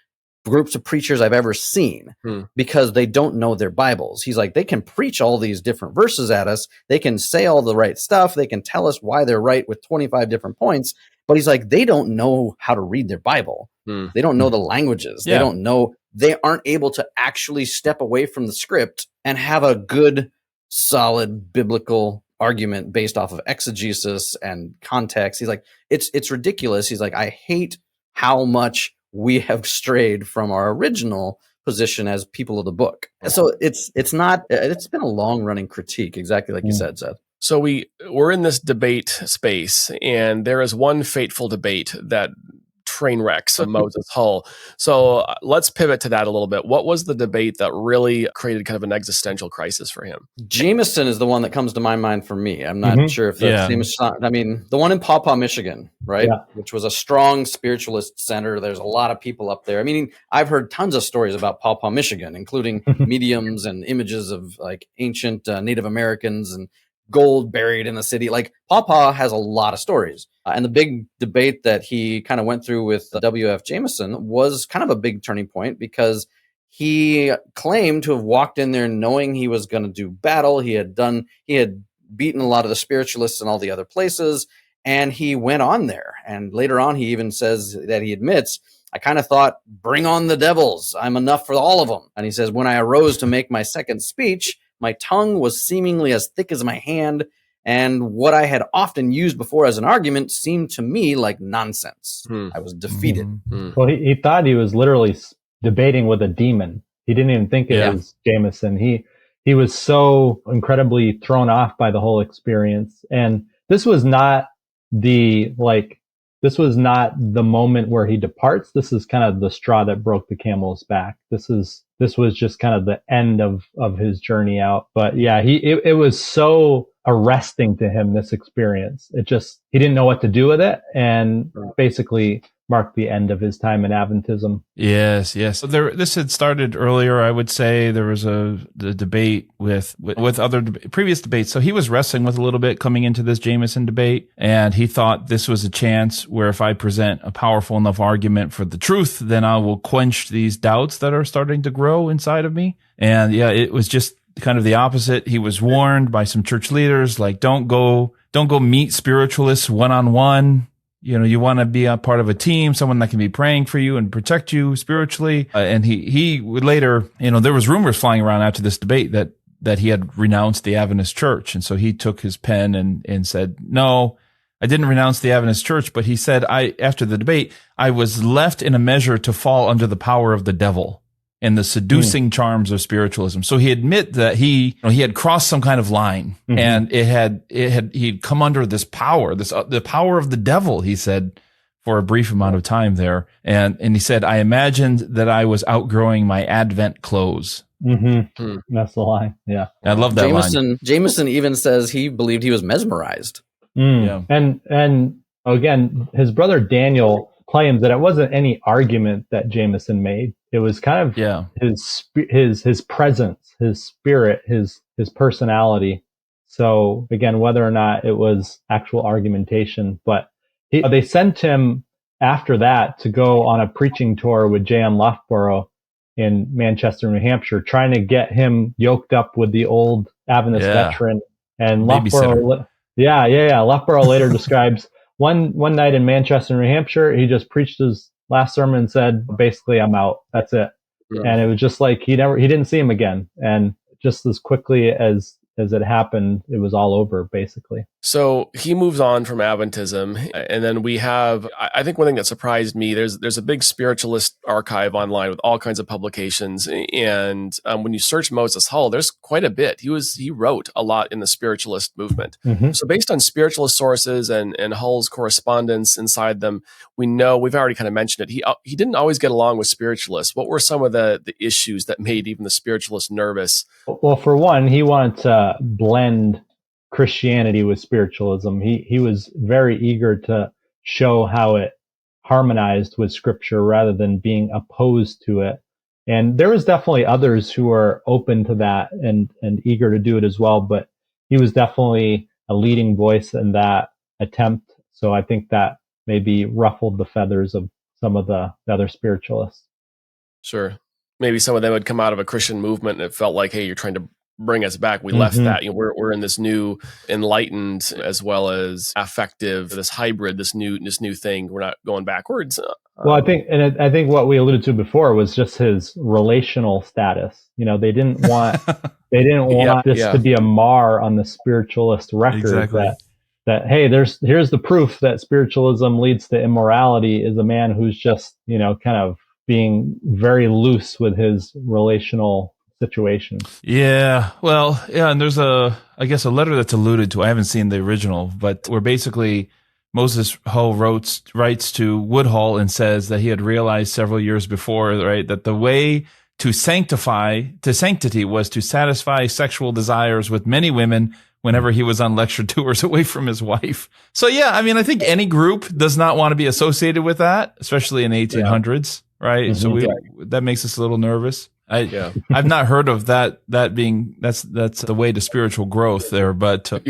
groups of preachers I've ever seen because they don't know their Bibles. He's like, they can preach all these different verses at us. They can say all the right stuff. They can tell us why they're right with 25 different points. But he's like, they don't know how to read their Bible. They don't know the languages. They don't know. They aren't able to actually step away from the script and have a good, solid biblical argument based off of exegesis and context. He's like, it's ridiculous. He's like, I hate how much we have strayed from our original position as people of the book. So it's been a long running critique, exactly like you said, Seth. So we're in this debate space, and there is one fateful debate that train wrecks of Moses Hull. So let's pivot to that a little bit. What was the debate that really created kind of an existential crisis for him? Jameson is the one that comes to my mind for me. I'm not sure if that's Jameson. I mean, the one in Paw Paw, Michigan, right? Yeah. Which was a strong spiritualist center. There's a lot of people up there. I mean, I've heard tons of stories about Paw Paw, Michigan, including mediums and images of like ancient Native Americans and gold buried in the city. Like Pawpaw has a lot of stories. And the big debate that he kind of went through with W.F. Jameson was kind of a big turning point because he claimed to have walked in there knowing he was going to do battle. He had beaten a lot of the spiritualists in all the other places, and he went on there. And later on, he even says that he admits, I kind of thought, bring on the devils. I'm enough for all of them. And he says, when I arose to make my second speech, my tongue was seemingly as thick as my hand, and what I had often used before as an argument seemed to me like nonsense. I was defeated. Well, he thought he was literally debating with a demon. He didn't even think it was Jameson. He was so incredibly thrown off by the whole experience. And this was not the this was not the moment where he departs. This is kind of the straw that broke the camel's back. This was just kind of the end of his journey out. But yeah, it was so arresting to him, this experience. He didn't know what to do with it, and basically marked the end of his time in Adventism. Yes. So this had started earlier. I would say there was the debate with other previous debates. So he was wrestling with a little bit coming into this Jameson debate, and he thought this was a chance where if I present a powerful enough argument for the truth, then I will quench these doubts that are starting to grow inside of me. And yeah, it was just kind of the opposite. He was warned by some church leaders, like, don't go meet spiritualists one-on-one. You want to be a part of a team, someone that can be praying for you and protect you spiritually. And he would later, there was rumors flying around after this debate that he had renounced the Adventist church. And so he took his pen and said, no, I didn't renounce the Adventist church. But he said, after the debate, I was left in a measure to fall under the power of the devil and the seducing charms of spiritualism. So he admit that he had crossed some kind of line, and he'd come under this power, the power of the devil, he said, for a brief amount of time there. And he said, I imagined that I was outgrowing my Advent clothes. That's the line. Yeah. I love that line. Jameson even says he believed he was mesmerized. Yeah. And again, his brother Daniel claims that it wasn't any argument that Jameson made. It was kind of his presence, his spirit, his personality. So again, whether or not it was actual argumentation, but they sent him after that to go on a preaching tour with J.M. Loughborough in Manchester, New Hampshire, trying to get him yoked up with the old Adventist veteran. And Loughborough, Loughborough later describes one night in Manchester, New Hampshire, he just preached his last sermon and said, basically, I'm out. That's it. Yeah. And it was just like he didn't see him again. And just as quickly as it happened, it was all over, basically. So he moves on from Adventism, and then we have, I think one thing that surprised me, there's a big spiritualist archive online with all kinds of publications, and when you search Moses Hull, there's quite a bit. He wrote a lot in the spiritualist movement. So based on spiritualist sources and Hull's correspondence inside them, we know, we've already kind of mentioned it, he didn't always get along with spiritualists. What were some of the issues that made even the spiritualists nervous? Well, for one, he wanted to blend Christianity with spiritualism. He was very eager to show how it harmonized with Scripture rather than being opposed to it. And there was definitely others who were open to that and eager to do it as well, but he was definitely a leading voice in that attempt. So I think that maybe ruffled the feathers of some of the other spiritualists. Sure. Maybe some of them would come out of a Christian movement and it felt like, hey, you're trying to bring us back. We left that. We're in this new enlightened as well as affective, this hybrid, this new thing. We're not going backwards. Well, I think what we alluded to before was just his relational status. They didn't want this to be a mar on the spiritualist record. Exactly. That hey, here's the proof that spiritualism leads to immorality is a man who's just kind of being very loose with his relational situation. Yeah. Well, yeah. And there's a letter that's alluded to. I haven't seen the original, but where basically Moses Hull writes to Woodhull and says that he had realized several years before, right, that the way to sanctity was to satisfy sexual desires with many women whenever he was on lecture tours away from his wife. So yeah, I mean, I think any group does not want to be associated with that, especially in the 1800s, right? So that makes us a little nervous. I've not heard of that being that's the way to spiritual growth there, but that's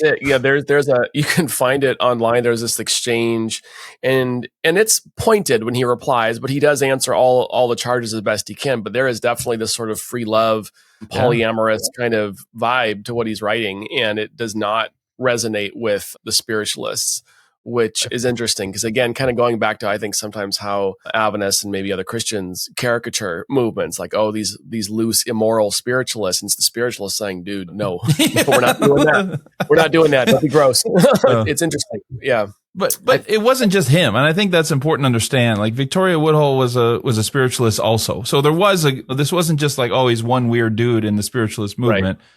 it. Yeah, there's you can find it online. There's this exchange, and it's pointed when he replies, but he does answer all the charges as best he can. But there is definitely this sort of free love, polyamorous kind of vibe to what he's writing, and it does not resonate with the spiritualists, which is interesting because, again, kind of going back to, I think, sometimes how Adventists and maybe other Christians caricature movements like, oh, these loose, immoral spiritualists. And it's the spiritualists saying, dude, no, we're not doing that. We're not doing that. That'd be gross. It's interesting. Yeah. But it wasn't just him. And I think that's important to understand. Like Victoria Woodhull was a spiritualist also. So this wasn't just like, oh, he's one weird dude in the spiritualist movement. Right.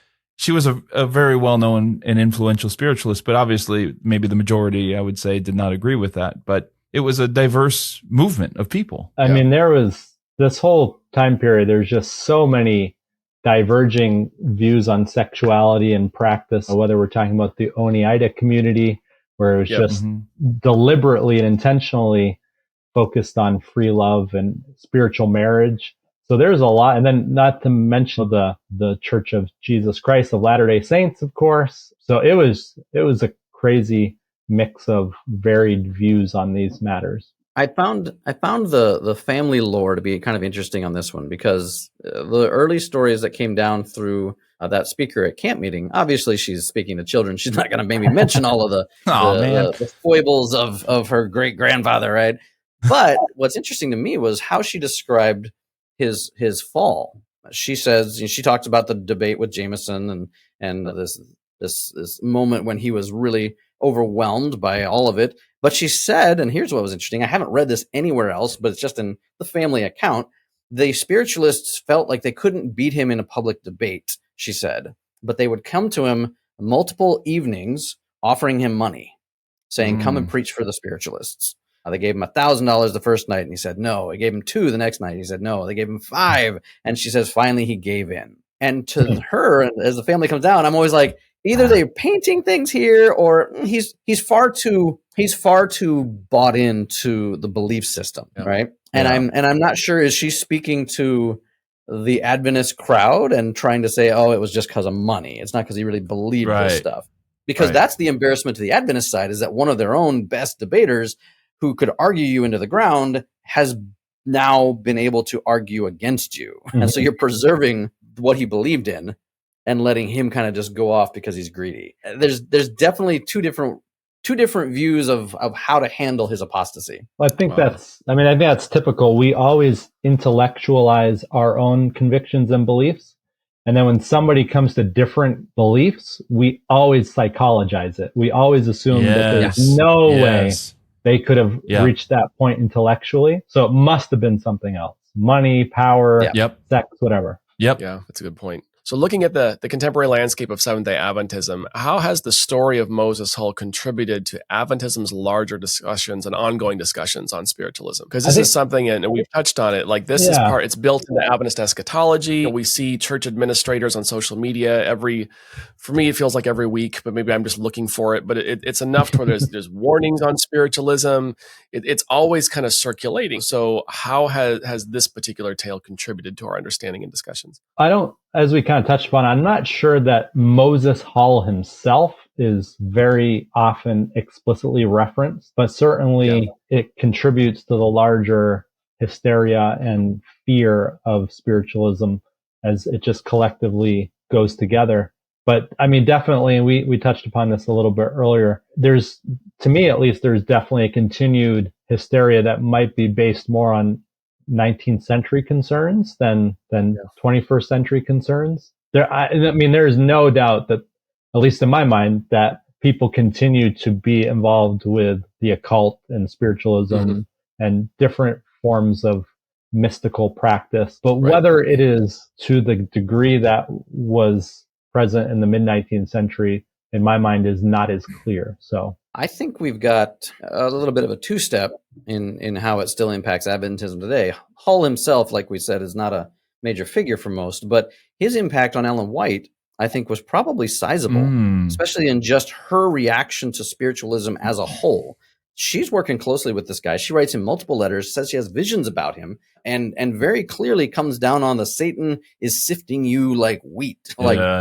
She was a very well-known and influential spiritualist, but obviously maybe the majority, I would say, did not agree with that. But it was a diverse movement of people. I mean, there was this whole time period, there's just so many diverging views on sexuality and practice, whether we're talking about the Oneida community, where it was just deliberately and intentionally focused on free love and spiritual marriage. So there's a lot. And then not to mention the Church of Jesus Christ of Latter-day Saints, of course. So it was a crazy mix of varied views on these matters. I found the family lore to be kind of interesting on this one, because the early stories that came down through that speaker at camp meeting, obviously she's speaking to children. She's not going to maybe mention all of the foibles of her great grandfather, right? But what's interesting to me was how she described his fall. She says, she talks about the debate with Jameson and this moment when he was really overwhelmed by all of it. But she said, and here's what was interesting, I haven't read this anywhere else, but it's just in the family account, the spiritualists felt like they couldn't beat him in a public debate, she said, but they would come to him multiple evenings offering him money, saying, come and preach for the spiritualists. They gave him $1,000 the first night, and he said no. They gave him $2 the next night. He said no. They gave him $5, and she says finally he gave in. And to her, as the family comes down, I'm always like, either they're painting things here, or he's far too bought into the belief system, right? And I'm not sure, is she speaking to the Adventist crowd and trying to say, oh, it was just because of money. It's not because he really believed this stuff. Because that's the embarrassment to the Adventist side, is that one of their own best debaters who could argue you into the ground has now been able to argue against you. And so you're preserving what he believed in and letting him kind of just go off because he's greedy. There's definitely two different views of how to handle his apostasy. Well, I think that's typical. We always intellectualize our own convictions and beliefs. And then when somebody comes to different beliefs, we always psychologize it. We always assume that there's no way they could have reached that point intellectually. So it must have been something else. Money, power, sex, whatever. Yeah, that's a good point. So looking at the contemporary landscape of Seventh-day Adventism, how has the story of Moses Hull contributed to Adventism's larger discussions and ongoing discussions on spiritualism? Because this is something, and we've touched on it, like this is it's built into Adventist eschatology. We see church administrators on social media for me, it feels like every week, but maybe I'm just looking for it. But it's enough to where there's warnings on spiritualism. It's always kind of circulating. So how has this particular tale contributed to our understanding and discussions? As we kind of touched upon, I'm not sure that Moses Hull himself is very often explicitly referenced, but certainly it contributes to the larger hysteria and fear of spiritualism as it just collectively goes together. But I mean, definitely, and we touched upon this a little bit earlier, to me at least, there's definitely a continued hysteria that might be based more on 19th century concerns than 21st century concerns. There's no doubt that, at least in my mind, that people continue to be involved with the occult and spiritualism and different forms of mystical practice. But whether it is to the degree that was present in the mid-19th century, in my mind, is not as clear. So I think we've got a little bit of a two-step in how it still impacts Adventism today. Hull himself, like we said, is not a major figure for most, but his impact on Ellen White, I think, was probably sizable, especially in just her reaction to spiritualism as a whole. She's working closely with this guy. She writes him multiple letters, says she has visions about him, and very clearly comes down on the Satan is sifting you like wheat.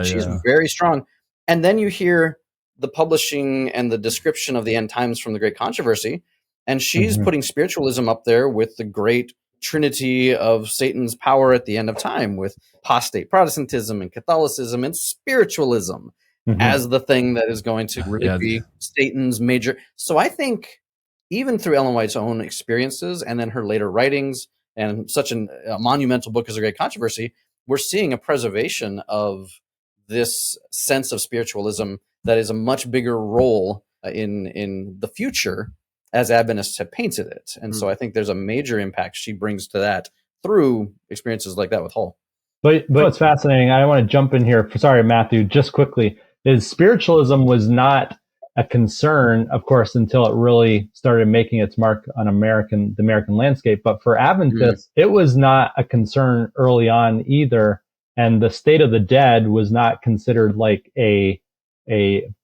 She's very strong. And then you hear the publishing and the description of the end times from the Great Controversy, and she's putting spiritualism up there with the great trinity of Satan's power at the end of time, with apostate Protestantism and Catholicism and spiritualism as the thing that is going to really be Satan's major. So I think even through Ellen White's own experiences and then her later writings and such a monumental book as The Great Controversy, we're seeing a preservation of this sense of spiritualism that is a much bigger role in the future as Adventists have painted it. And so I think there's a major impact she brings to that through experiences like that with Hull. But what's fascinating, I want to jump in here. Sorry, Matthew, just quickly, is spiritualism was not a concern, of course, until it really started making its mark on the American landscape. But for Adventists, it was not a concern early on either. And the state of the dead was not considered like a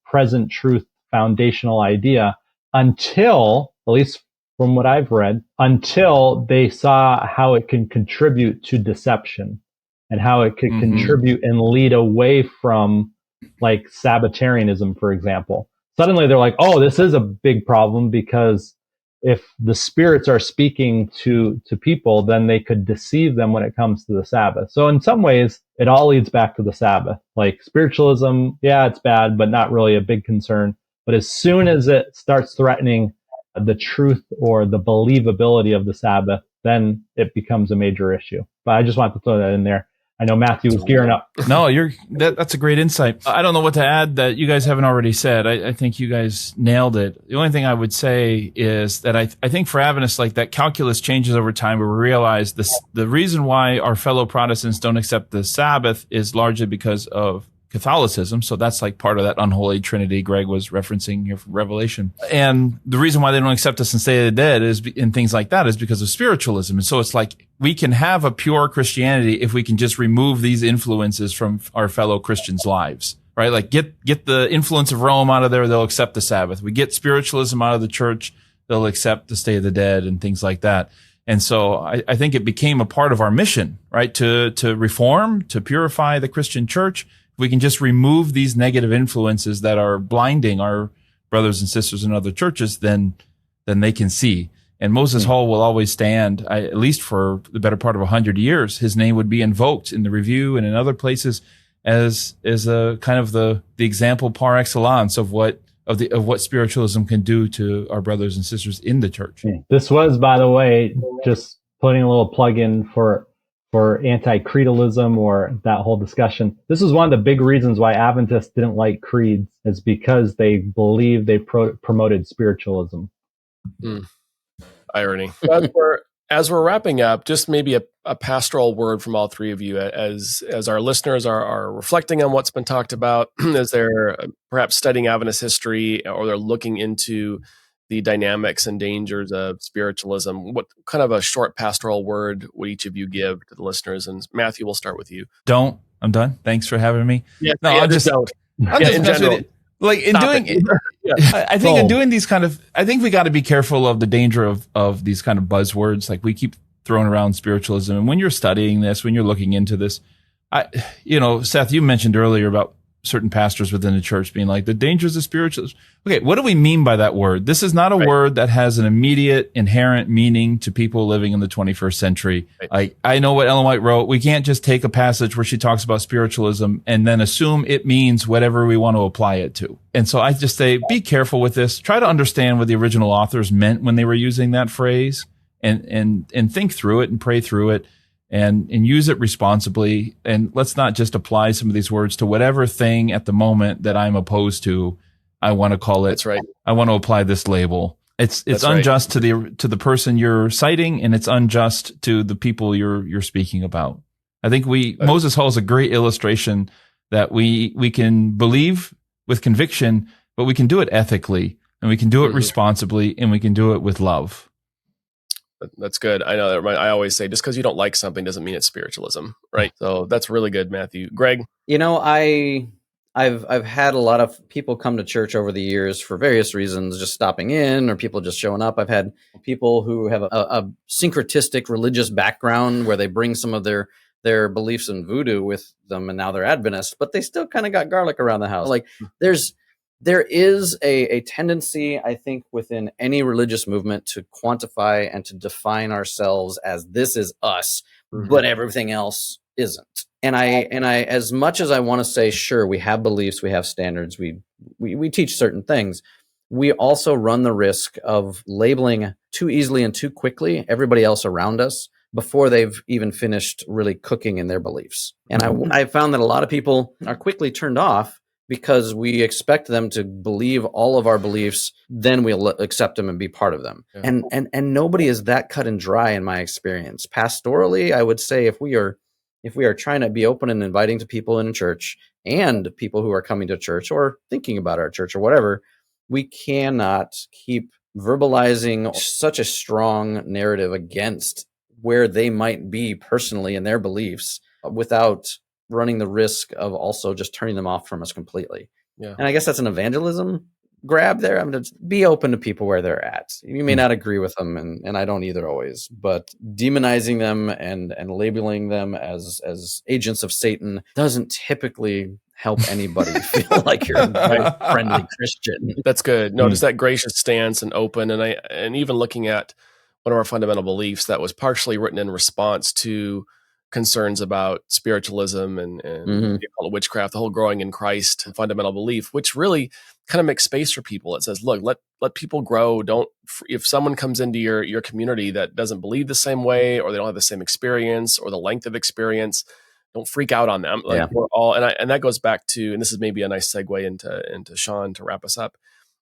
present truth foundational idea until, at least from what I've read, until they saw how it can contribute to deception and how it could contribute and lead away from like Sabbatarianism, for example. Suddenly they're like, oh, this is a big problem, because if the spirits are speaking to people, then they could deceive them when it comes to the Sabbath. So in some ways, it all leads back to the Sabbath. Like spiritualism, yeah, it's bad, but not really a big concern. But as soon as it starts threatening the truth or the believability of the Sabbath, then it becomes a major issue. But I just want to throw that in there. I know Matthew was gearing up. No, that's a great insight. I don't know what to add that you guys haven't already said. I think you guys nailed it. The only thing I would say is that I think for Adventists, like, that calculus changes over time, where we realize the reason why our fellow Protestants don't accept the Sabbath is largely because of Catholicism. So that's like part of that unholy trinity Greg was referencing here from Revelation. And the reason why they don't accept us and State of the Dead and things like that is because of spiritualism. And so it's like, we can have a pure Christianity if we can just remove these influences from our fellow Christians' lives, right? Like get the influence of Rome out of there, they'll accept the Sabbath. We get spiritualism out of the church, they'll accept the State of the Dead and things like that. And so I think it became a part of our mission, right? To reform, to purify the Christian church. If we can just remove these negative influences that are blinding our brothers and sisters in other churches, then they can see. And Moses Hall will always stand, at least for the better part of 100 years. His name would be invoked in the review and in other places as a kind of the example par excellence of what spiritualism can do to our brothers and sisters in the church. This was, by the way, just putting a little plug in for anti-creedalism or that whole discussion. This is one of the big reasons why Adventists didn't like creeds, is because they believe they promoted spiritualism. Irony. As we're wrapping up, just maybe a pastoral word from all three of you as our listeners are reflecting on what's been talked about, as they're perhaps studying Adventist history, or they're looking into the dynamics and dangers of spiritualism. What kind of a short pastoral word would each of you give to the listeners? And Matthew, we'll start with you. Don't. I'm done. Thanks for having me. Yeah, no, I'm just don't. In general. Like in doing, I think in doing these kind of, I think we got to be careful of the danger of these kind of buzzwords. Like we keep throwing around spiritualism, and when you're studying this, when you're looking into this, Seth, you mentioned earlier about certain pastors within the church being like the dangers of spiritualism. Okay, what do we mean by that word? This is not a word that has an immediate inherent meaning to people living in the 21st century. Like, I know what Ellen White wrote. We can't just take a passage where she talks about spiritualism and then assume it means whatever we want to apply it to. And so I just say, be careful with this. Try to understand what the original authors meant when they were using that phrase, and think through it and pray through it. And use it responsibly. And let's not just apply some of these words to whatever thing at the moment that I'm opposed to. I want to call it. That's right. I want to apply this label. It's unjust to the person you're citing, and it's unjust to the people you're speaking about. I think Moses Hall is a great illustration that we can believe with conviction, but we can do it ethically, and we can do it responsibly, and we can do it with love. That's good. I know that I always say, just because you don't like something doesn't mean it's spiritualism, right? So that's really good, Matthew. Greg? I've had a lot of people come to church over the years for various reasons, just stopping in or people just showing up. I've had people who have a syncretistic religious background where they bring some of their beliefs in voodoo with them, and now they're Adventists, but they still kind of got garlic around the house. Like there is a tendency, I think, within any religious movement to quantify and to define ourselves as this is us, but everything else isn't. And I, as much as I want to say, sure, we have beliefs, we have standards, we teach certain things, we also run the risk of labeling too easily and too quickly everybody else around us before they've even finished really cooking in their beliefs. And I found that a lot of people are quickly turned off because we expect them to believe all of our beliefs, then we'll accept them and be part of them. Yeah. And nobody is that cut and dry in my experience. Pastorally, I would say if we are if we are trying to be open and inviting to people in a church and people who are coming to church or thinking about our church or whatever, we cannot keep verbalizing such a strong narrative against where they might be personally in their beliefs without running the risk of also just turning them off from us completely. Yeah. And I guess that's an evangelism grab there. I'm going to be open to people where they're at. You may not agree with them, and I don't either always, but demonizing them and labeling them as agents of Satan doesn't typically help anybody feel like you're a friendly Christian. That's good. No, just that gracious stance and open. And even looking at one of our fundamental beliefs that was partially written in response to concerns about spiritualism and witchcraft, the whole growing in Christ fundamental belief, which really kind of makes space for people. It says, look, let people grow. If someone comes into your community that doesn't believe the same way, or they don't have the same experience or the length of experience, don't freak out on them. Like we're all, and that goes back to, and this is maybe a nice segue into Shawn to wrap us up,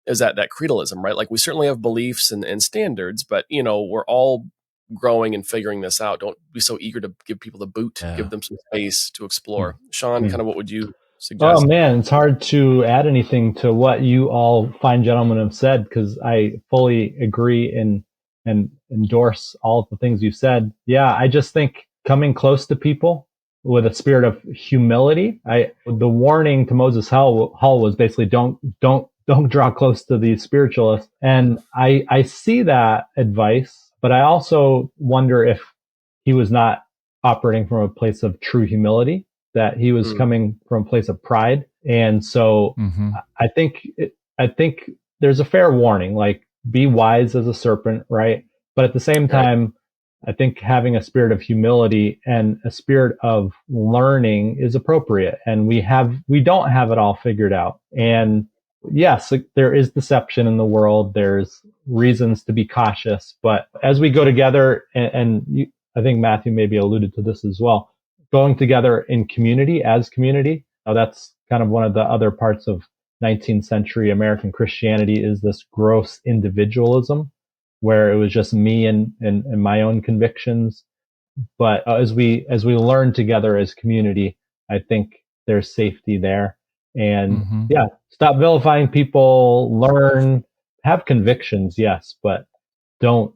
is that creedalism, right? Like we certainly have beliefs and standards, but we're all growing and figuring this out. Don't be so eager to give people the boot, give them some space to explore. Shawn, kind of what would you suggest? Oh man, it's hard to add anything to what you all fine gentlemen have said, because I fully agree and endorse all of the things you said. Yeah, I just think coming close to people with a spirit of humility. The warning to Moses Howell was basically don't draw close to these spiritualists. And I see that advice, but I also wonder if he was not operating from a place of true humility, that he was coming from a place of pride. And so I think there's a fair warning, like be wise as a serpent, right? But at the same time, I think having a spirit of humility and a spirit of learning is appropriate. And we don't have it all figured out. And yes, there is deception in the world. There's reasons to be cautious. But as we go together, I think Matthew maybe alluded to this as well, going together in community as community. Now that's kind of one of the other parts of 19th century American Christianity, is this gross individualism, where it was just me and my own convictions. But as we learn together as community, I think there's safety there. And stop vilifying people, learn, have convictions, yes, but don't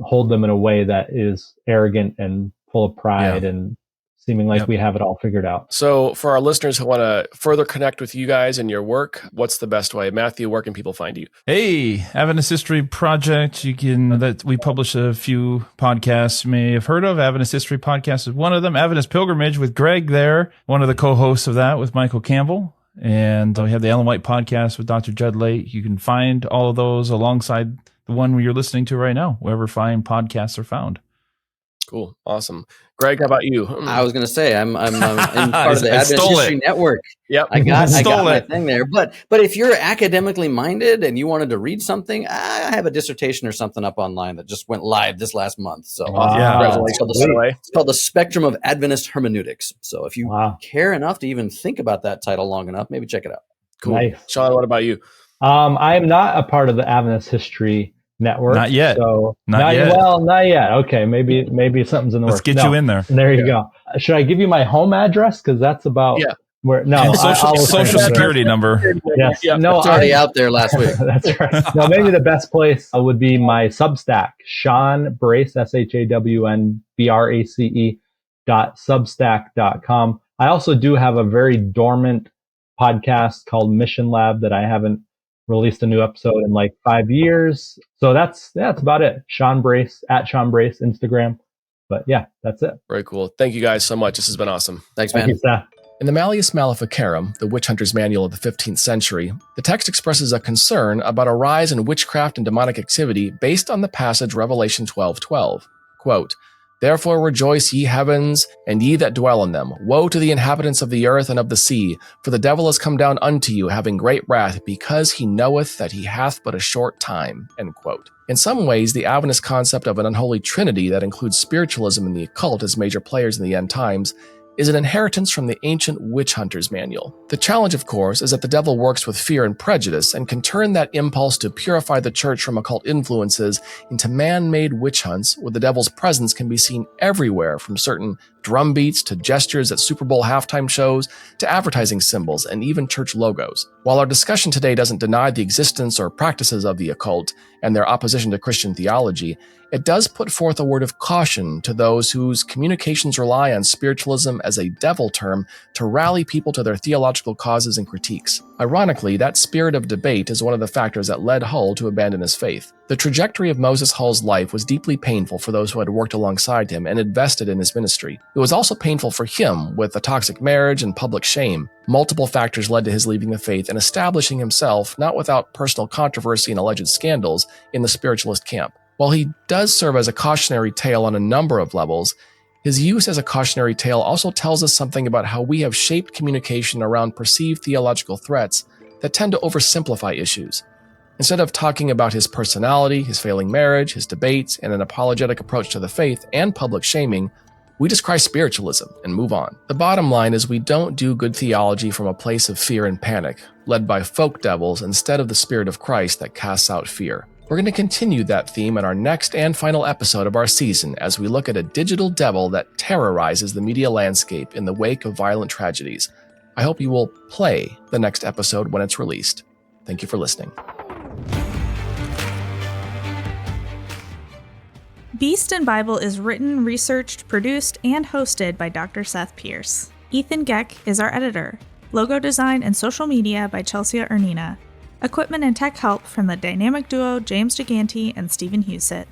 hold them in a way that is arrogant and full of pride and seeming like we have it all figured out. So for our listeners who want to further connect with you guys and your work, what's the best way? Matthew, where can people find you? Hey, Adventist History Project. We publish a few podcasts you may have heard of. Adventist History Podcast is one of them. Adventist Pilgrimage with Greg there, one of the co-hosts of that with Michael Campbell. And we have the Ellen White Podcast with Dr. Judd Late. You can find all of those alongside the one you're listening to right now, wherever fine podcasts are found. Cool. Awesome. Greg, how about you? I was going to say I'm in part of the Adventist History Network. Yep. I got my thing there. But if you're academically minded and you wanted to read something, I have a dissertation or something up online that just went live this last month. So it's called The Spectrum of Adventist Hermeneutics. So if you care enough to even think about that title long enough, maybe check it out. Cool. Nice. Shawn, what about you? I am not a part of the Adventist History Network. Not yet. So not yet. Well, not yet. Okay, maybe something's in the works. Let's get you in there. There you go. Should I give you my home address? Because that's about where. No, social security number. Yes. Yep, no, it's already out there last week. That's right. No, maybe the best place would be my Substack, Shawn Brace, ShawnBrace.substack.com. I also do have a very dormant podcast called Mission Lab that I haven't released a new episode in like 5 years. So that's about it. Shawn Brace, @ShawnBrace, Instagram. But yeah, that's it. Very cool. Thank you guys so much. This has been awesome. Thanks, man. Thank you, Seth. In the Malleus Maleficarum, the witch hunter's manual of the 15th century, the text expresses a concern about a rise in witchcraft and demonic activity based on the passage Revelation 12:12. Quote, "Therefore rejoice, ye heavens, and ye that dwell in them. Woe to the inhabitants of the earth and of the sea, for the devil is come down unto you, having great wrath, because he knoweth that he hath but a short time." End quote. In some ways, the Adventist concept of an unholy trinity that includes spiritualism and the occult as major players in the end times is an inheritance from the ancient witch hunter's manual. The challenge, of course, is that the devil works with fear and prejudice and can turn that impulse to purify the church from occult influences into man-made witch hunts where the devil's presence can be seen everywhere, from certain drum beats to gestures at Super Bowl halftime shows to advertising symbols and even church logos. While our discussion today doesn't deny the existence or practices of the occult and their opposition to Christian theology, it does put forth a word of caution to those whose communications rely on spiritualism as a devil term to rally people to their theological causes and critiques. Ironically, that spirit of debate is one of the factors that led Hull to abandon his faith. The trajectory of Moses Hull's life was deeply painful for those who had worked alongside him and invested in his ministry. It was also painful for him, with a toxic marriage and public shame. Multiple factors led to his leaving the faith and establishing himself, not without personal controversy and alleged scandals, in the spiritualist camp. While he does serve as a cautionary tale on a number of levels, his use as a cautionary tale also tells us something about how we have shaped communication around perceived theological threats that tend to oversimplify issues. Instead of talking about his personality, his failing marriage, his debates, and an apologetic approach to the faith and public shaming, we just cry spiritualism and move on. The bottom line is we don't do good theology from a place of fear and panic, led by folk devils instead of the Spirit of Christ that casts out fear. We're going to continue that theme in our next and final episode of our season as we look at a digital devil that terrorizes the media landscape in the wake of violent tragedies. I hope you will play the next episode when it's released. Thank you for listening. Beast and Bible is written, researched, produced, and hosted by Dr. Seth Pierce. Ethan Geck is our editor. Logo design and social media by Chelsea Ernina. Equipment and tech help from the dynamic duo James Gigante and Stephen Husett.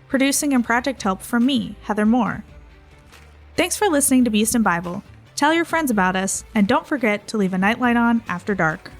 Producing and project help from me, Heather Moore. Thanks for listening to Beast and Bible. Tell your friends about us, and don't forget to leave a nightlight on after dark.